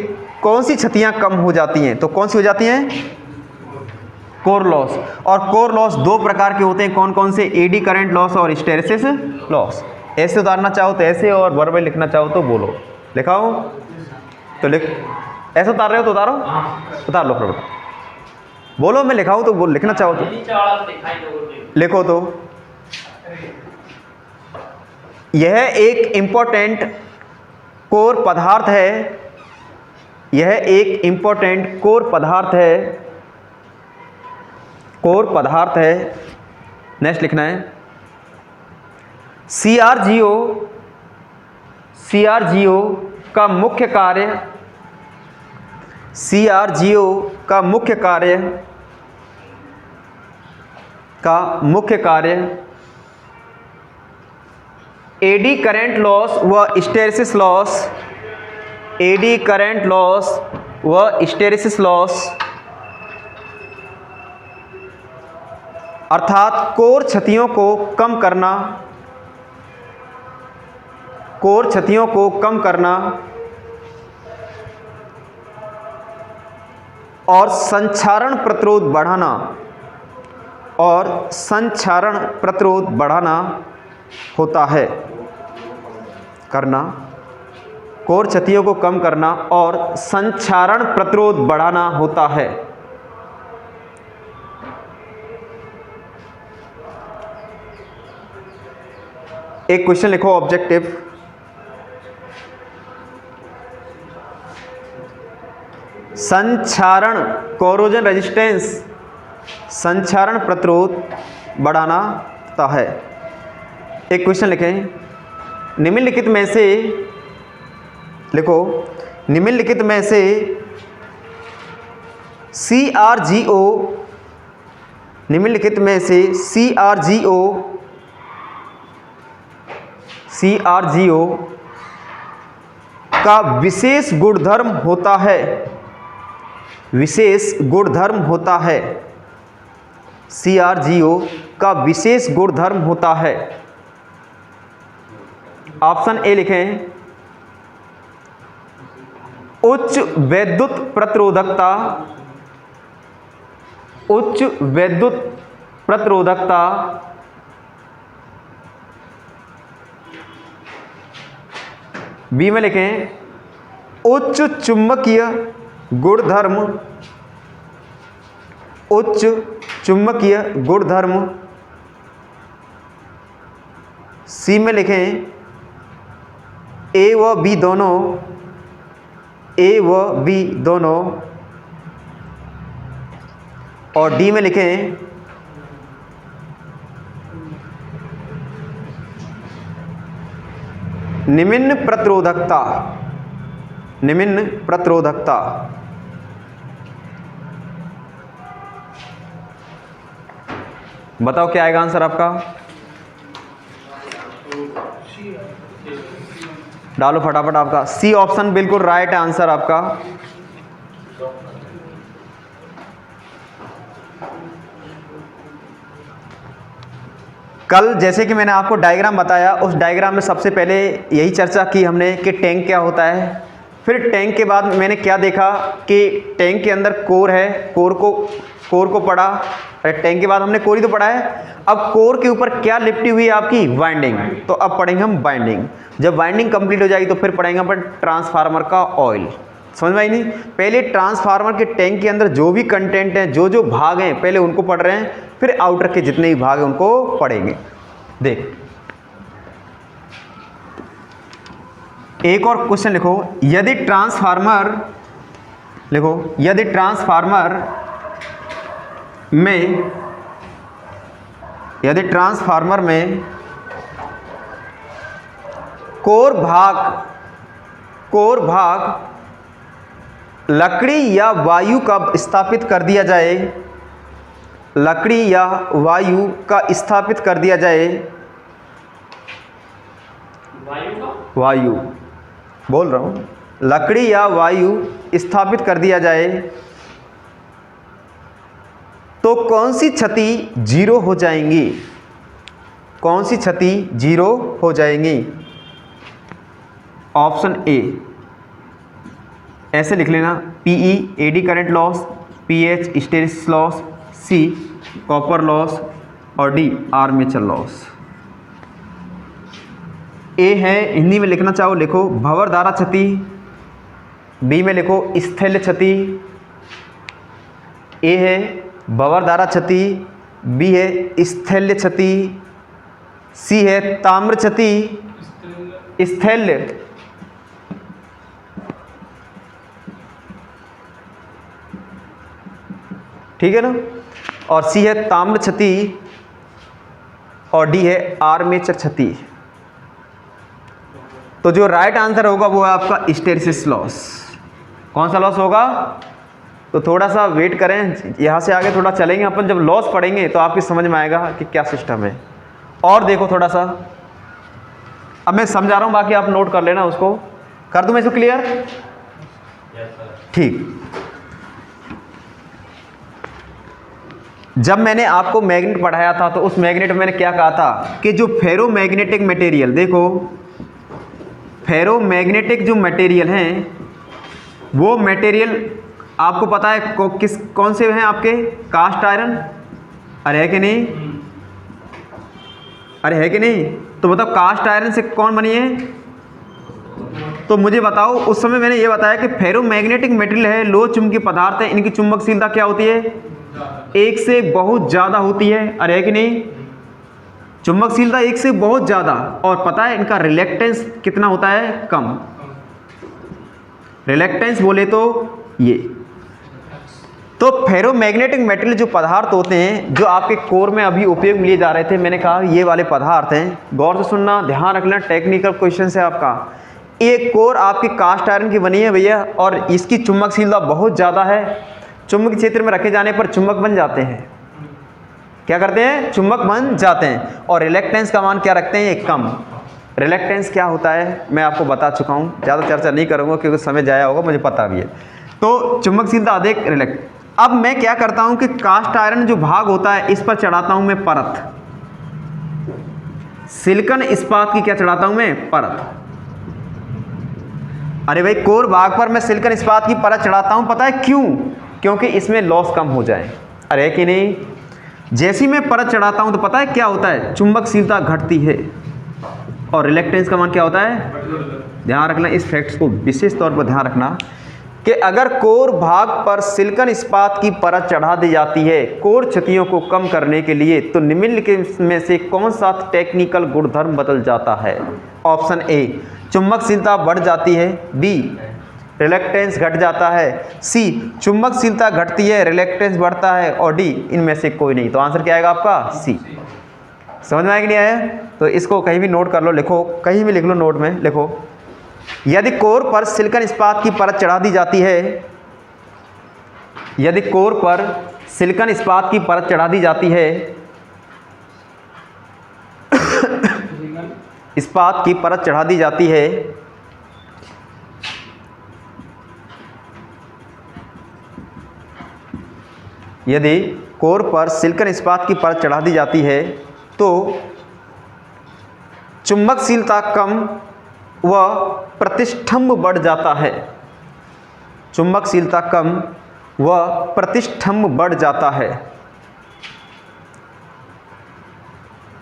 कौन सी क्षतियां कम हो जाती हैं, तो कौन सी हो जाती हैं, कोर लॉस। और कोर लॉस दो प्रकार के होते हैं, कौन कौन से, एडी करंट लॉस और हिस्टेरिसिस लॉस। ऐसे उतारना चाहो तो ऐसे, और वर्बल लिखना चाहो तो बोलो, लिखाओ तो लिख, ऐसे उतार रहे हो तो उतारो, उतार लो फटाफट, बोलो, मैं लिखाऊं तो बोल, लिखना चाहो तो लिखो। तो यह एक इंपॉर्टेंट कोर पदार्थ है, यह एक इंपॉर्टेंट कोर पदार्थ है। नेक्स्ट लिखना है, CRGO का मुख्य कार्य एडी करंट लॉस व हिस्टेरिसिस लॉस, अर्थात कोर क्षतियों को कम करना और संक्षारण प्रतिरोध बढ़ाना होता है। कोर क्षतियों को कम करना और संक्षारण प्रतिरोध बढ़ाना होता है। एक क्वेश्चन लिखो, ऑब्जेक्टिव। संक्षारण कोरोजन रेजिस्टेंस, संक्षारण प्रतिरोध बढ़ाना होता है। एक क्वेश्चन लिखें, निम्नलिखित में से लिखो, निम्नलिखित में से CrGO, निम्नलिखित में से CrGO का विशेष गुणधर्म होता है, विशेष गुणधर्म होता है, CrGO का विशेष गुणधर्म होता है। ऑप्शन ए लिखें, उच्च वैद्युत प्रतिरोधकता, उच्च वैद्युत प्रतिरोधकता, बी में लिखें उच्च चुंबकीय गुणधर्म, उच्च चुंबकीय गुणधर्म, सी में लिखें ए व बी दोनों, ए व बी दोनों, और डी में लिखें निम्न प्रतिरोधकता, निम्न प्रतिरोधकता। बताओ क्या आएगा आंसर आपका, डालो फटाफट आपका। सी ऑप्शन बिल्कुल राइट है आंसर आपका। कल जैसे कि मैंने आपको डायग्राम बताया, उस डायग्राम में सबसे पहले यही चर्चा की हमने कि टैंक क्या होता है। फिर टैंक के बाद मैंने क्या देखा कि टैंक के अंदर कोर है, कोर को पढ़ा। टैंक के बाद हमने कोर ही तो पढ़ा है। अब कोर के ऊपर क्या लिपटी हुई है आपकी, वाइंडिंग। तो अब पढ़ेंगे हम वाइंडिंग। जब वाइंडिंग कंप्लीट हो जाएगी तो फिर पढ़ेंगे अपन ट्रांसफार्मर का ऑयल। समझ में आई नहीं? पहले ट्रांसफार्मर के टैंक के अंदर जो भी कंटेंट है, जो जो भाग हैं, पहले उनको पढ़ रहे हैं, फिर आउटर के जितने भी भाग हैं उनको पढ़ेंगे। देख, एक और क्वेश्चन लिखो, यदि ट्रांसफार्मर, लिखो यदि ट्रांसफार्मर में, यदि ट्रांसफार्मर में कोर भाग लकड़ी या वायु का स्थापित कर दिया जाए, लकड़ी या वायु का स्थापित कर दिया जाए, वायु बोल रहा हूँ, लकड़ी या वायु स्थापित कर दिया जाए तो कौन सी क्षति जीरो हो जाएंगी, कौन सी क्षति जीरो हो जाएंगी? ऑप्शन ए, ऐसे लिख लेना, P E eddy current loss, P H hysteresis loss, C copper loss और डी आर्मेचर लॉस। ए है, हिंदी में लिखना चाहो लिखो भंवर धारा क्षति, बी में लिखो स्थैल्य क्षति, ए है भंवर धारा क्षति, बी है स्थैल्य क्षति, सी है ताम्र क्षति, स्थैल्य, ठीक है ना, और सी है ताम्र क्षति और डी है आर्मेचर क्षति। तो जो राइट आंसर होगा वो है आपका हिस्टेरिसिस लॉस। कौन सा लॉस होगा? तो थोड़ा सा वेट करें, यहाँ से आगे थोड़ा चलेंगे अपन, जब लॉस पढ़ेंगे तो आपकी समझ में आएगा कि क्या सिस्टम है। और देखो थोड़ा सा, अब मैं समझा रहा हूँ, बाकी आप नोट कर लेना उसको। कर दूँ मैं इसको क्लियर? ठीक। जब मैंने आपको मैग्नेट पढ़ाया था तो उस मैग्नेट में मैंने क्या कहा था कि जो फेरोमैग्नेटिक मटेरियल, देखो फेरोमैग्नेटिक जो मटेरियल हैं वो मटेरियल आपको पता है कौन से हैं आपके? कास्ट आयरन, अरे है कि नहीं? अरे है कि नहीं? तो बताओ कास्ट आयरन से कौन बनी है? तो मुझे बताओ, उस समय मैंने ये बताया कि फेरोमैग्नेटिक मटेरियल है, लो चुंबकीय पदार्थ है, इनकी चुंबकशीलता क्या होती है? एक से बहुत ज़्यादा होती है, अरे है कि नहीं? चुंबकशीलता एक से बहुत ज़्यादा, और पता है इनका रिलेक्टेंस कितना होता है? कम। रिलेक्टेंस बोले तो ये तो फेरोमैग्नेटिक मेटेरियल जो पदार्थ होते हैं जो आपके कोर में अभी उपयोग में लिए जा रहे थे, मैंने कहा ये वाले पदार्थ हैं। गौर से सुनना, ध्यान रखना, टेक्निकल क्वेश्चन है आपका। एक कोर आपकी कास्ट आयरन की बनी है भैया, और इसकी चुंबकशीलता बहुत ज़्यादा है। चुंबकीय क्षेत्र में रखे जाने पर चुंबक बन जाते हैं। क्या करते हैं? चुंबक बन जाते हैं। और रिलेक्टेंस का मान क्या रखते हैं? कम। रिलेक्टेंस क्या होता है मैं आपको बता चुका हूँ, ज़्यादा चर्चा नहीं करूँगा क्योंकि समय जाया होगा, मुझे पता भी है। तो चुंबकशीलता अधिक, रिलेक्ट। अब मैं क्या करता हूँ कि कास्ट आयरन जो भाग होता है इस पर चढ़ाता हूँ मैं परत। सिलिकॉन इस्पात की क्या चढ़ाता हूँ मैं? परत। अरे भाई, कोर भाग पर मैं सिलिकॉन इस्पात की परत चढ़ाता हूँ, पता है क्यों? क्योंकि इसमें लॉस कम हो जाए। अरे कि नहीं? जैसी मैं परत चढ़ाता हूँ तो पता है क्या होता है? चुंबकशीलता घटती है। और रिलेक्टेंस का मान क्या होता है? ध्यान रखना, इस फैक्ट्स को विशेष तौर पर ध्यान रखना कि अगर कोर भाग पर सिलिकॉन इस्पात की परत चढ़ा दी जाती है कोर क्षतियों को कम करने के लिए, तो निम्नलिखित में से कौन सा टेक्निकल गुणधर्म बदल जाता है? ऑप्शन ए, चुंबकशीलता बढ़ जाती है। बी, रिलेक्टेंस घट जाता है। सी, चुंबकशीलता घटती है, रिलेक्टेंस बढ़ता है। और डी, इनमें से कोई नहीं। तो आंसर क्या आएगा आपका? सी। समझ में आया कि नहीं आया? तो इसको कहीं भी नोट कर लो, लिखो, कहीं भी लिख लो, नोट में लिखो। यदि कोर पर सिलिकॉन इस्पात की परत चढ़ा दी जाती है, यदि कोर पर सिलिकॉन इस्पात की परत चढ़ा दी जाती है, इस्पात की परत चढ़ा दी जाती है, यदि कोर पर सिलिकॉन इस्पात की परत चढ़ा दी जाती है तो चुंबकशीलता कम व प्रतिष्ठम्भ बढ़ जाता है। चुंबकशीलता कम व प्रतिष्ठम्भ बढ़ जाता है।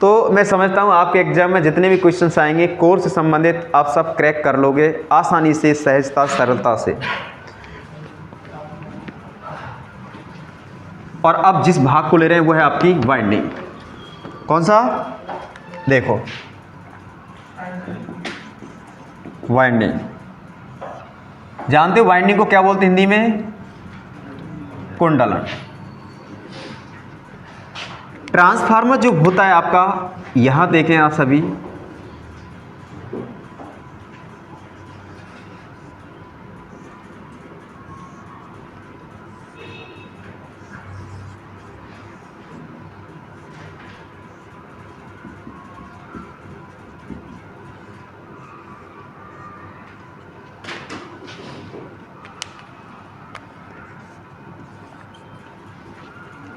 तो मैं समझता हूँ आपके एग्जाम में जितने भी क्वेश्चंस आएंगे कोर से संबंधित आप सब क्रैक कर लोगे आसानी से, सहजता, सरलता से। और अब जिस भाग को ले रहे हैं वो है आपकी वाइंडिंग। कौन सा? देखो, वाइंडिंग। जानते हो वाइंडिंग को क्या बोलते हैं हिंदी में? कुंडलन। ट्रांसफार्मर जो होता है आपका, यहां देखें आप सभी,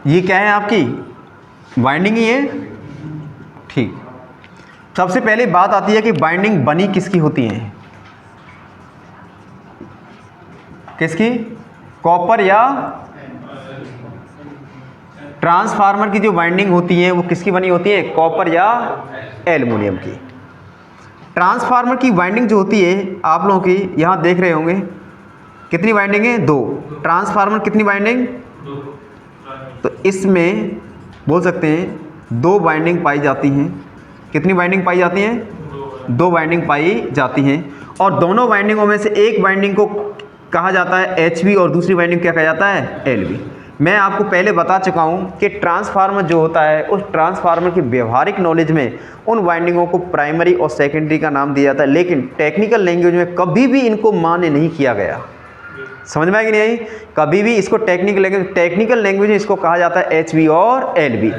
ये क्या है आपकी? वाइंडिंग ही है। ठीक। सबसे पहले बात आती है कि वाइंडिंग बनी किसकी होती है? किसकी? कॉपर या ट्रांसफार्मर की जो वाइंडिंग होती है वो किसकी बनी होती है? कॉपर या एल्युमिनियम की। ट्रांसफार्मर की वाइंडिंग जो होती है आप लोगों की यहां देख रहे होंगे, कितनी वाइंडिंग है? 2। ट्रांसफार्मर कितनी वाइंडिंग? तो इसमें बोल सकते हैं 2 वाइंडिंग पाई जाती हैं। कितनी वाइंडिंग पाई जाती हैं? 2 वाइंडिंग पाई जाती हैं। और दोनों वाइंडिंगों में से एक वाइंडिंग को कहा जाता है HV और दूसरी वाइंडिंग क्या कहा जाता है? LV। मैं आपको पहले बता चुका हूं कि ट्रांसफार्मर जो होता है उस ट्रांसफार्मर की व्यवहारिक नॉलेज में उन वाइंडिंगों को प्राइमरी और सेकेंडरी का नाम दिया जाता है, लेकिन टेक्निकल लैंग्वेज में कभी भी इनको मान्य नहीं किया गया। समझ में आई कि नहीं आई? कभी भी इसको टेक्निकल लैंग्वेज में इसको कहा जाता है HV और LV।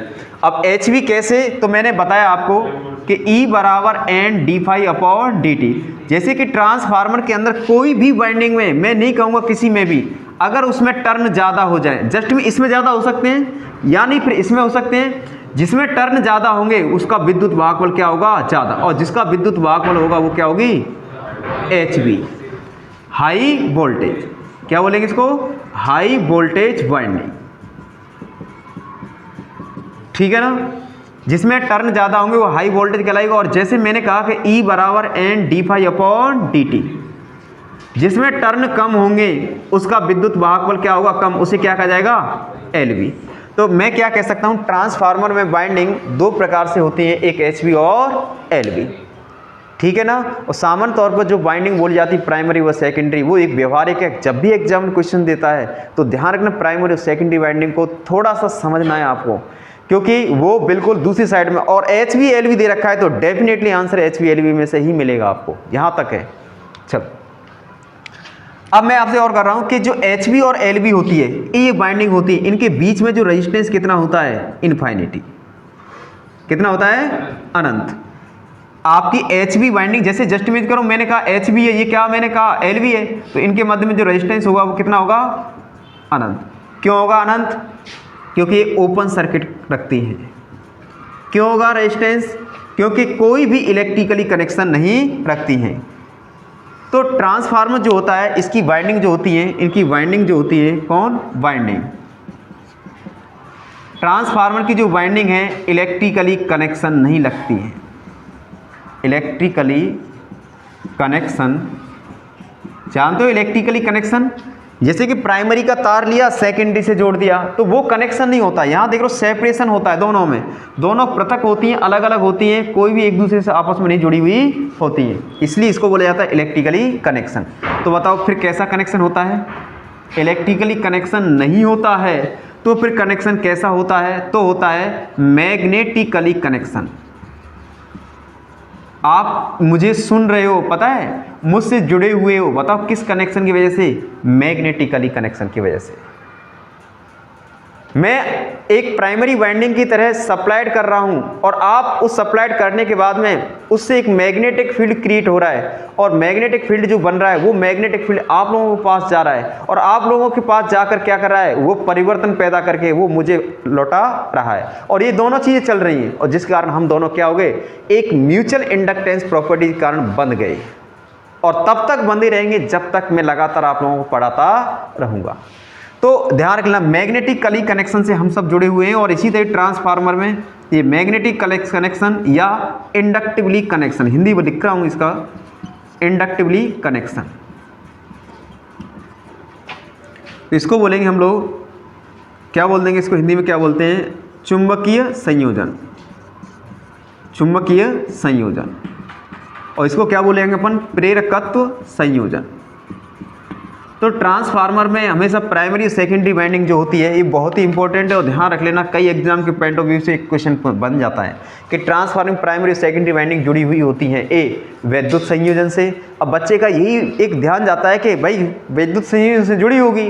अब HV कैसे? तो मैंने बताया आपको कि E बराबर N d∅/dt। जैसे कि ट्रांसफार्मर के अंदर कोई भी वाइंडिंग में, मैं नहीं कहूँगा किसी में भी, अगर उसमें टर्न ज़्यादा हो जाए, जस्ट में इसमें ज़्यादा हो सकते हैं या नहीं फिर इसमें हो सकते हैं, जिसमें टर्न ज़्यादा होंगे उसका विद्युत वाहक बल क्या होगा? ज़्यादा। और जिसका विद्युत वाहक बल होगा वो क्या होगी? HV, high voltage. क्या बोलेंगे इसको? High voltage winding. ठीक है ना? जिसमें टर्न ज़्यादा होंगे वो हाई वोल्टेज कहलाएगा। और जैसे मैंने कहा कि E बराबर N d∅/dt, जिसमें टर्न कम होंगे उसका विद्युत वाहक बल क्या होगा? कम। उसे क्या कहा जाएगा? LV। तो मैं क्या कह सकता हूँ, ट्रांसफार्मर में वाइंडिंग 2 प्रकार से होती है, एक HV और LV। ठीक है ना। और सामान्य तौर पर जो बाइंडिंग बोली जाती है प्राइमरी व सेकेंडरी, वो एक व्यवहारिक है। जब भी एग्जाम में क्वेश्चन देता है तो ध्यान रखना प्राइमरी और सेकेंडरी बाइंडिंग को थोड़ा सा समझना है आपको, क्योंकि वो बिल्कुल दूसरी साइड में। और एच बी एल बी दे रखा है तो definitely answer H B L B में से ही मिलेगा आपको, यहाँ तक है। चल अब मैं आपसे और कर रहा हूँ कि जो एच बी और एल बी होती है, ये बाइंडिंग होती है, इनके बीच में जो रेजिस्टेंस कितना होता है? इनफाइनिटी। कितना होता है? अनंत। आपकी एच बी बाइंडिंग, जैसे जस्ट इमेज करो, मैंने कहा एच बी है, ये क्या मैंने कहा एल बी है, तो इनके मध्य में जो रेजिस्टेंस होगा वो कितना होगा? अनंत। क्यों होगा अनंत? क्योंकि ये ओपन सर्किट रखती है। क्यों होगा रेजिस्टेंस? क्योंकि कोई भी इलेक्ट्रिकली कनेक्शन नहीं रखती हैं। तो ट्रांसफार्मर जो होता है, इसकी वाइंडिंग जो होती है, इनकी वाइंडिंग जो होती है, कौन? वाइंडिंग। ट्रांसफार्मर की जो वाइंडिंग है इलेक्ट्रिकली कनेक्शन नहीं लगती है। इलेक्ट्रिकली कनेक्शन, जानते हो इलेक्ट्रिकली कनेक्शन? जैसे कि प्राइमरी का तार लिया, सेकेंडरी से जोड़ दिया, तो वो कनेक्शन नहीं होता। यहाँ देख लो सेपरेशन होता है दोनों में, दोनों पृथक होती हैं, अलग अलग होती हैं, कोई भी एक दूसरे से आपस में नहीं जुड़ी हुई होती है, इसलिए इसको बोला जाता है इलेक्ट्रिकली कनेक्शन। तो बताओ फिर कैसा कनेक्शन होता है? इलेक्ट्रिकली कनेक्शन नहीं होता है तो फिर कनेक्शन कैसा होता है? तो होता है मैग्नेटिकली कनेक्शन। आप मुझे सुन रहे हो, पता है, मुझसे जुड़े हुए हो, बताओ किस कनेक्शन की वजह से? मैग्नेटिकली कनेक्शन की वजह से। मैं एक प्राइमरी वाइंडिंग की तरह सप्लाइड कर रहा हूं और आप उस सप्लाइड करने के बाद में उससे एक मैग्नेटिक फील्ड क्रिएट हो रहा है, और मैग्नेटिक फील्ड जो बन रहा है वो मैग्नेटिक फील्ड आप लोगों के पास जा रहा है, और आप लोगों के पास जाकर क्या कर रहा है? वो परिवर्तन पैदा करके वो मुझे लौटा रहा है, और ये दोनों चीज़ें चल रही हैं, और जिस कारण हम दोनों क्या हो गए? एक म्यूचुअल इंडक्टेंस प्रॉपर्टी के कारण बंध गए, और तब तक बंधे रहेंगे जब तक मैं लगातार आप लोगों को पढ़ाता रहूँगा। तो ध्यान रखना मैग्नेटिकली कनेक्शन से हम सब जुड़े हुए हैं, और इसी तरह ट्रांसफार्मर में ये मैग्नेटिक कनेक्शन या इंडक्टिवली कनेक्शन, हिंदी में लिख रहा हूँ इसका, इंडक्टिवली कनेक्शन, तो इसको बोलेंगे हम लोग, क्या बोल देंगे इसको हिंदी में? क्या बोलते हैं? चुंबकीय संयोजन। चुंबकीय संयोजन। और इसको क्या बोलेंगे अपन? प्रेरकत्व संयोजन। तो ट्रांसफार्मर में हमेशा प्राइमरी और सेकेंडरी वाइंडिंग जो होती है ये बहुत ही इंपॉर्टेंट है, और ध्यान रख लेना कई एग्जाम के पॉइंट ऑफ व्यू से एक क्वेश्चन बन जाता है कि ट्रांसफार्मर में प्राइमरी और सेकेंडरी वाइंडिंग जुड़ी हुई होती है। ए विद्युत संयोजन से, अब बच्चे का यही एक ध्यान जाता है कि भाई विद्युत संयोजन से जुड़ी होगी,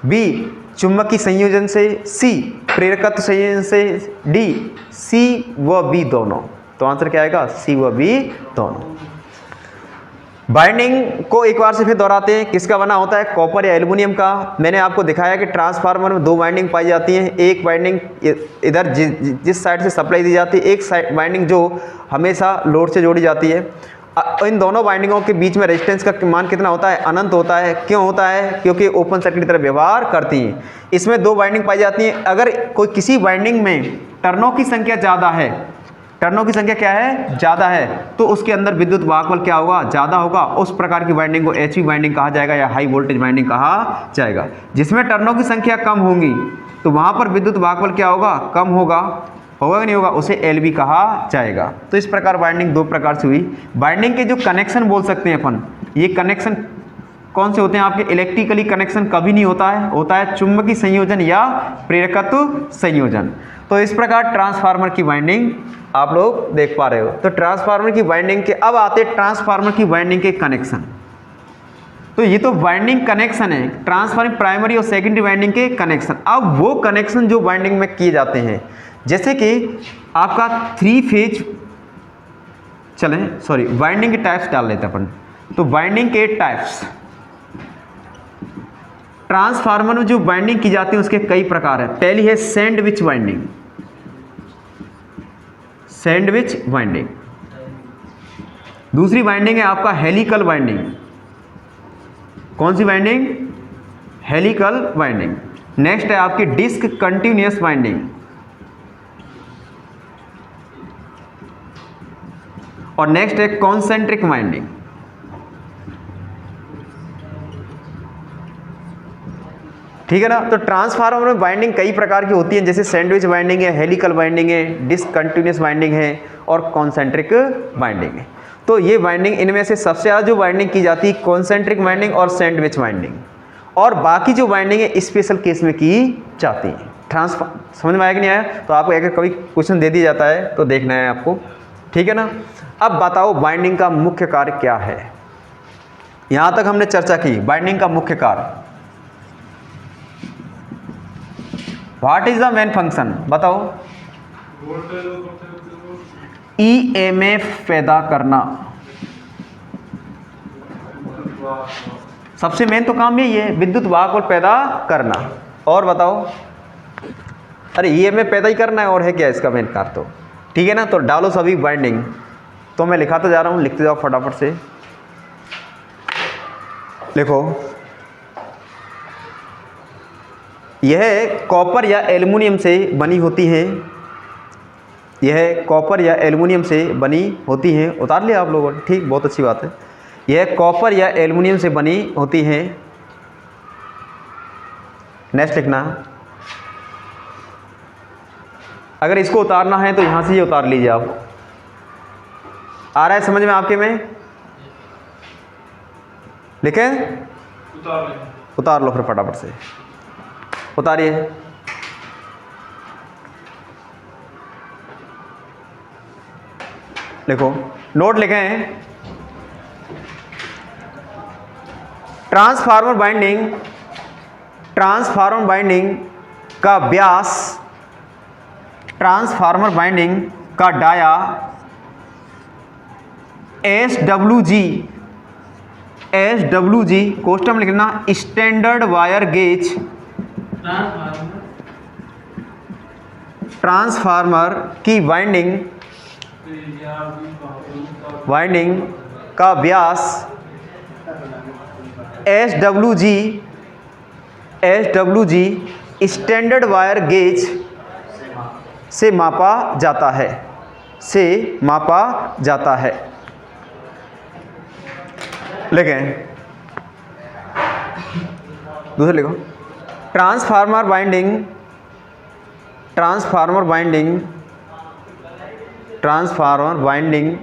बी चुंबकीय संयोजन से, सी प्रेरकत्व संयोजन से, डी सी व बी दोनों। तो आंसर क्या आएगा? सी व बी दोनों। बाइंडिंग को एक बार से फिर दोहराते हैं, किसका बना होता है? कॉपर या एल्युमिनियम का। मैंने आपको दिखाया कि ट्रांसफार्मर में दो बाइंडिंग पाई जाती हैं, एक बाइंडिंग इधर जिस साइड से सप्लाई दी जाती है, एक साइड बाइंडिंग जो हमेशा लोड से जोड़ी जाती है। इन दोनों बाइंडिंगों के बीच में रेजिस्टेंस का मान कितना होता है? अनंत होता है। क्यों होता है? क्योंकि ओपन सर्किट की तरह व्यवहार करती हैं। इसमें दो बाइंडिंग पाई जाती हैं। अगर कोई किसी बाइंडिंग में टर्नों की संख्या ज़्यादा है, टर्नों की संख्या क्या है? ज़्यादा है, तो उसके अंदर विद्युत वाहकबल क्या होगा? ज़्यादा होगा। उस प्रकार की बाइंडिंग को एचवी बाइंडिंग कहा जाएगा या हाई वोल्टेज बाइंडिंग कहा जाएगा। जिसमें टर्नों की संख्या कम होंगी तो वहाँ पर विद्युत वाहकबल क्या होगा? कम होगा। होगा कि नहीं होगा? उसे एलबी कहा जाएगा। तो इस प्रकार बाइंडिंग दो प्रकार से हुई। बाइंडिंग के जो कनेक्शन बोल सकते हैं अपन, ये कनेक्शन कौन से होते हैं आपके? इलेक्ट्रिकली कनेक्शन कभी नहीं होता है, होता है चुंबकीय संयोजन या प्रेरकत्व संयोजन। तो इस प्रकार ट्रांसफार्मर की बाइंडिंग आप लोग देख पा रहे हो। तो ट्रांसफार्मर की बाइंडिंग के अब आते ट्रांसफार्मर की बाइंडिंग के कनेक्शन। तो ये तो बाइंडिंग कनेक्शन है, ट्रांसफार्मर प्राइमरी और सेकेंडरी बाइंडिंग के कनेक्शन। अब वो कनेक्शन जो बाइंडिंग में किए जाते हैं, जैसे कि आपका थ्री फेज, चलें सॉरी बाइंडिंग के टाइप्स डाल लेते हैं अपन। तो बाइंडिंग के टाइप्स, ट्रांसफार्मर में जो बाइंडिंग की जाती है उसके कई प्रकार है। पहली है सैंडविच बाइंडिंग, सैंडविच बाइंडिंग। दूसरी बाइंडिंग है आपका हेलिकल बाइंडिंग। कौन सी बाइंडिंग? Helical binding. नेक्स्ट है आपकी डिस्क कंटिन्यूअस बाइंडिंग। और नेक्स्ट है कॉन्सेंट्रिक बाइंडिंग। ठीक है ना। तो ट्रांसफार्मर में बाइंडिंग कई प्रकार की होती है, जैसे सैंडविच बाइंडिंग है, हेलिकल बाइंडिंग है, डिस्क कंटिन्यूअस बाइंडिंग है और कॉन्सेंट्रिक बाइंडिंग है। तो ये वाइंडिंग, इनमें से सबसे ज़्यादा जो वाइंडिंग की जाती है कॉन्सेंट्रिक वाइंडिंग और सैंडविच वाइंडिंग, और बाकी जो वाइंडिंग है स्पेशल केस में की जाती है। समझ में आया कि नहीं आया? तो आपको अगर कभी क्वेश्चन दे दिया जाता है तो देखना है आपको, ठीक है ना। अब बताओ वाइंडिंग का मुख्य कार्य क्या है। यहां तक हमने चर्चा की वाइंडिंग का मुख्य कार्य। What is the main function, बताओ। EMF पैदा करना, सबसे मेन तो काम यही है, विद्युत वाहक बल पैदा करना। और बताओ, अरे EMF पैदा ही करना है, और है क्या इसका मेन कार्य? तो ठीक है ना। तो डालो सभी वाइंडिंग, तो मैं लिखाता जा रहा हूं, लिखते जाओ फटाफट से। लिखो, यह कॉपर या एल्युमिनियम से बनी होती हैं, यह कॉपर या एल्युमिनियम से बनी होती हैं। उतार लिया आप लोगों ने, ठीक, बहुत अच्छी बात है। यह कॉपर या एल्युमिनियम से बनी होती हैं। नेक्स्ट लिखना, अगर इसको उतारना है तो यहां से ये उतार लीजिए आप। आ रहा है समझ में आपके में? लिखें, उतार लो फिर फटाफट से, उतारिए। लिखो, नोट लिखें, ट्रांसफार्मर बाइंडिंग का व्यास, ट्रांसफार्मर बाइंडिंग का डाया SWG कोष्टक में लिखना, स्टैंडर्ड वायर गेज ट्रांसफार्मर की वाइंडिंग का व्यास SWG स्टैंडर्ड वायर गेज से मापा जाता है, लिखें। दूसरा लिखो, ट्रांसफार्मर बाइंडिंग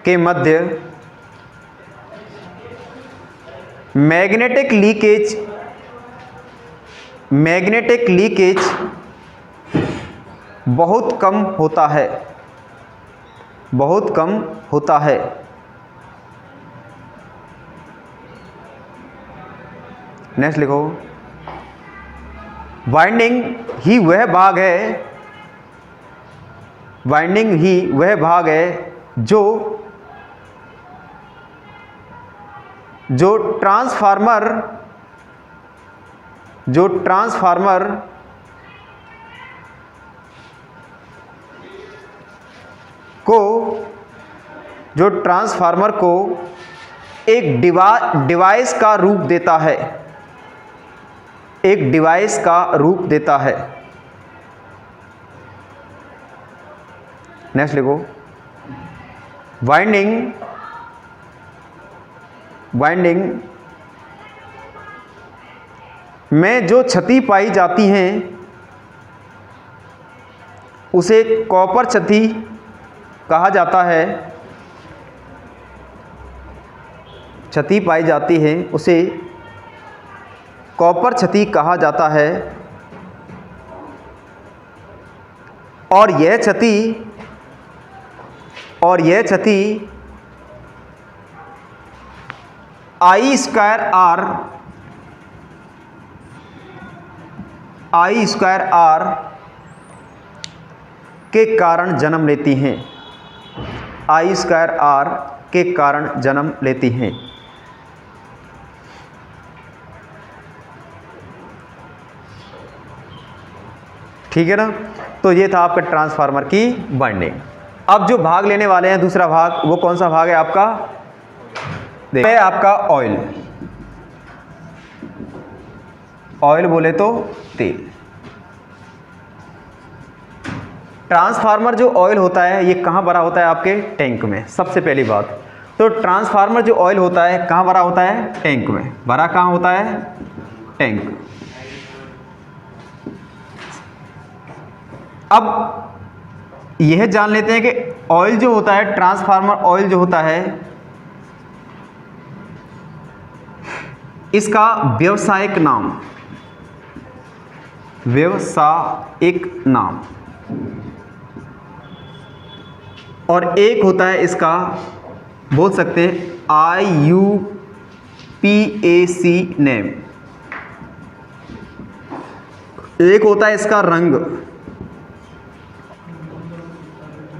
के मध्य मैग्नेटिक लीकेज बहुत कम होता है। नेक्स्ट लिखो, वाइंडिंग ही वह भाग है जो ट्रांसफार्मर को एक डिवाइस का रूप देता है, नेक्स्ट लिखो, वाइंडिंग में जो क्षति पाई जाती हैं उसे कॉपर क्षति कहा जाता है। क्षति पाई जाती है उसे कॉपर क्षति कहा जाता है, और यह क्षति I स्क्वायर आर के कारण जन्म लेती हैं, I स्क्वायर आर के कारण जन्म लेती हैं। ठीक है ना। तो ये था आपका ट्रांसफार्मर की बाइंडिंग। अब जो भाग लेने वाले हैं दूसरा भाग, वो कौन सा भाग है आपका? देखिए, आपका ऑयल बोले तो तेल। ट्रांसफार्मर जो ऑयल होता है ये कहाँ भरा होता है? आपके टैंक में। सबसे पहली बात तो ट्रांसफार्मर जो ऑयल होता है कहाँ भरा होता है? टैंक में। भरा कहाँ होता है? टैंक। अब यह जान लेते हैं कि ऑयल जो होता है, ट्रांसफार्मर ऑयल जो होता है, इसका व्यावसायिक नाम, व्यावसायिक नाम, और एक होता है इसका, बोल सकते हैं IUPAC नेम। एक होता है इसका रंग।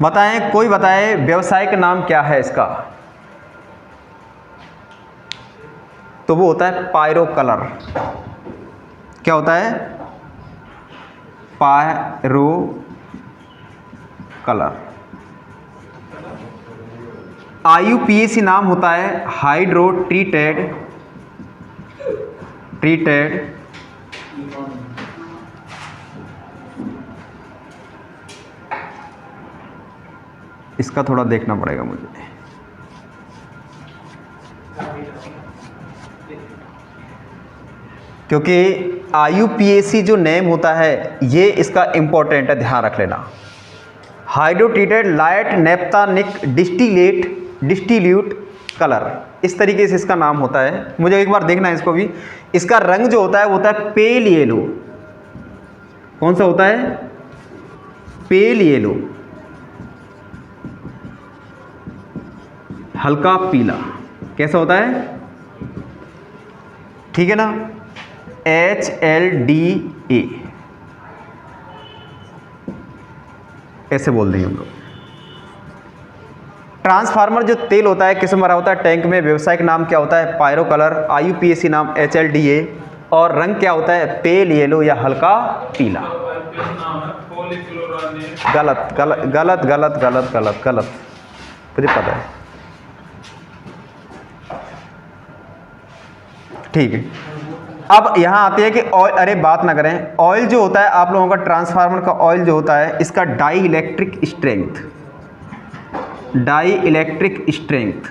बताएं, कोई बताए व्यावसायिक नाम क्या है इसका? तो वो होता है पायरो कलर। क्या होता है? Pyro colour. IUPAC नाम होता है हाइड्रो ट्रीटेड इसका थोड़ा देखना पड़ेगा मुझे, क्योंकि IUPAC जो नेम होता है ये इसका इंपॉर्टेंट है, ध्यान रख लेना। हाइड्रो ट्रीटेड लाइट नेप्थानिक डिस्टिल्यूट कलर, इस तरीके से इसका नाम होता है। मुझे एक बार देखना है इसको भी। इसका रंग जो होता है वो होता है पेल येलो। कौन सा होता है? पेल येलो, हल्का पीला। कैसा होता है? ठीक है ना? HLDA ऐसे बोल देंगे हम लोग। ट्रांसफार्मर जो तेल होता है किस में भरा होता है? टैंक में। व्यावसायिक नाम क्या होता है? Pyro colour. IUPAC नाम HLDA, और रंग क्या होता है? पेल येलो या हल्का पीला। गलत गलत गलत गलत गलत गलत गलत, मुझे पता है। ठीक है, अब यहाँ आते हैं कि ऑयल, अरे बात ना करें। ऑयल जो होता है आप लोगों का, ट्रांसफार्मर का ऑयल जो होता है, इसका डाई इलेक्ट्रिक स्ट्रेंथ,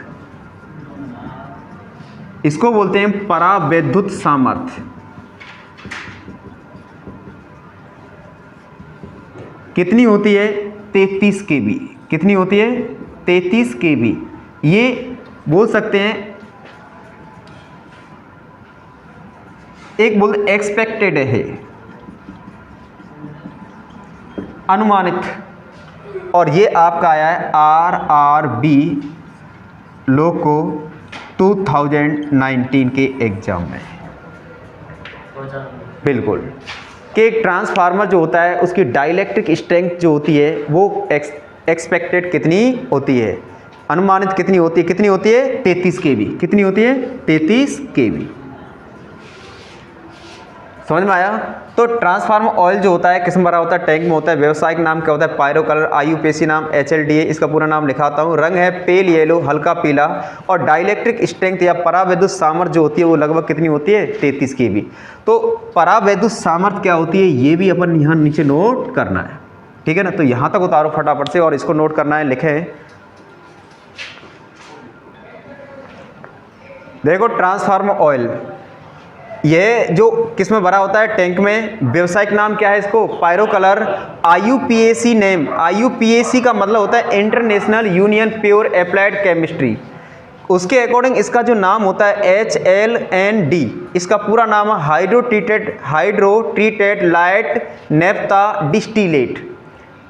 इसको बोलते हैं परावैद्युत सामर्थ्य। कितनी होती है? 33 kV। कितनी होती है? 33 kV। ये बोल सकते हैं, एक बोल एक्सपेक्टेड है, अनुमानित, और ये आपका आया है RRB लोको 2019 के एग्जाम में। बिल्कुल, कि एक ट्रांसफार्मर जो होता है उसकी डाइलेक्ट्रिक स्ट्रेंथ जो होती है वो एक्सपेक्टेड कितनी होती है, अनुमानित कितनी होती है? कितनी होती है? 33 kV। कितनी होती है? 33 kV। समझ में आया? तो ट्रांसफार्मर ऑयल जो होता है किस में भरा होता है? टैंक में होता है। व्यावसायिक नाम क्या होता है? Pyro colour. IUPAC नाम HLDA, इसका पूरा नाम लिखाता हूँ। रंग है पेल येलो, हल्का पीला, और डाइलेक्ट्रिक स्ट्रेंथ या परावैद्युत सामर्थ्य जो होती है वो लगभग कितनी होती है? 33 kV। तो परावैद्युत सामर्थ्य क्या होती है ये भी अपन यहाँ नीचे नोट करना है, ठीक है ना? तो यहाँ तक उतारो फटाफट से और इसको नोट करना है। लिखे देखो, ट्रांसफार्मर ऑयल ये जो किस में भरा होता है? टैंक में। व्यावसायिक नाम क्या है इसको? Pyro colour. IUPAC name, IUPAC का मतलब होता है international union pure applied chemistry. उसके अकॉर्डिंग इसका जो नाम होता है HLND, इसका पूरा नाम है hydro treated light naphtha distillate,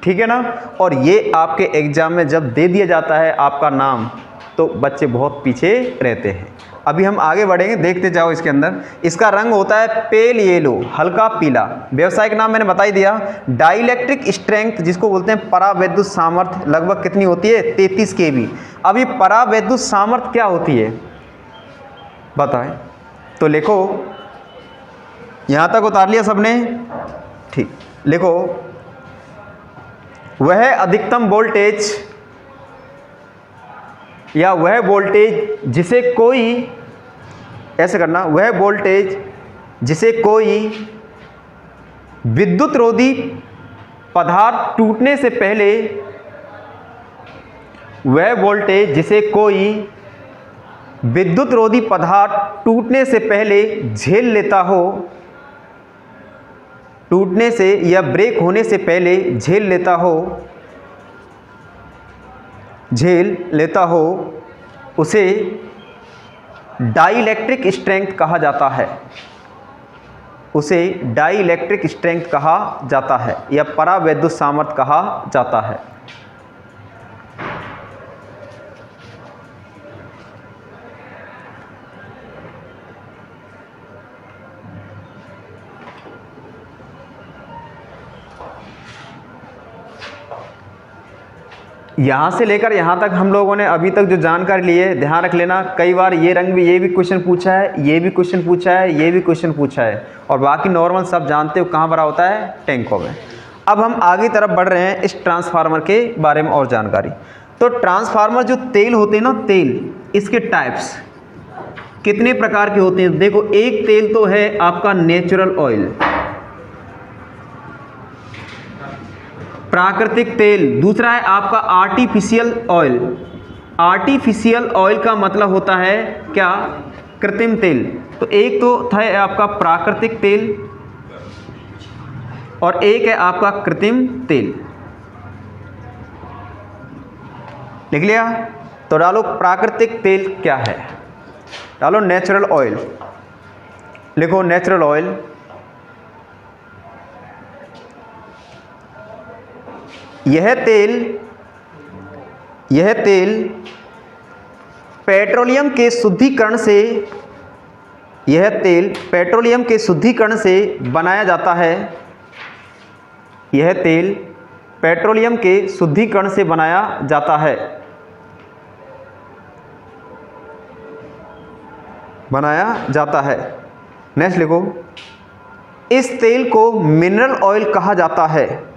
ठीक है ना? और ये आपके एग्जाम में जब दे दिया जाता है आपका नाम तो बच्चे बहुत पीछे रहते हैं। अभी हम आगे बढ़ेंगे, देखते जाओ इसके अंदर। इसका रंग होता है पेल येलो, हल्का पीला। व्यावसायिक नाम मैंने बता ही दिया। डाइलेक्ट्रिक स्ट्रेंथ जिसको बोलते हैं परावैद्युत सामर्थ्य, लगभग कितनी होती है? 33 kV। अब ये परावैद्युत सामर्थ्य क्या होती है बताएं? तो लिखो, यहाँ तक उतार लिया सबने? ठीक, लिखो, वह अधिकतम वोल्टेज या वह वोल्टेज जिसे कोई, ऐसे करना, वह वोल्टेज जिसे कोई विद्युत रोधी पदार्थ टूटने से पहले, वह वोल्टेज जिसे कोई विद्युत रोधी पदार्थ टूटने से पहले झेल लेता हो, टूटने से या ब्रेक होने से पहले झेल लेता हो, झेल लेता हो उसे डाइलेक्ट्रिक स्ट्रेंथ कहा जाता है, उसे डाइलेक्ट्रिक स्ट्रेंथ कहा जाता है या परावैद्युत सामर्थ्य कहा जाता है। यहाँ से लेकर यहाँ तक हम लोगों ने अभी तक जो जानकारी ली है, ध्यान रख लेना, कई बार ये रंग भी, ये भी क्वेश्चन पूछा है, ये भी क्वेश्चन पूछा है, ये भी क्वेश्चन पूछा है, और बाकी नॉर्मल सब जानते हो कहाँ भरा होता है, टैंकों में। अब हम आगे तरफ बढ़ रहे हैं इस ट्रांसफार्मर के बारे में और जानकारी। तो ट्रांसफार्मर जो तेल होते हैं ना, तेल, इसके टाइप्स कितने प्रकार के होते हैं? देखो, एक तेल तो है आपका नेचुरल ऑयल, प्राकृतिक तेल। दूसरा है आपका आर्टिफिशियल ऑयल। आर्टिफिशियल ऑयल का मतलब होता है क्या? कृत्रिम तेल। तो एक तो था आपका प्राकृतिक तेल और एक है आपका कृत्रिम तेल। लिख लिया? तो डालो प्राकृतिक तेल क्या है, डालो नेचुरल ऑयल, लिखो नेचुरल ऑयल। यह तेल पेट्रोलियम के शुद्धिकरण से, यह तेल पेट्रोलियम के शुद्धिकरण से बनाया जाता है। यह तेल पेट्रोलियम के शुद्धिकरण से बनाया जाता है, बनाया जाता है। नेक्स्ट लिखो, इस तेल को मिनरल ऑयल कहा जाता है।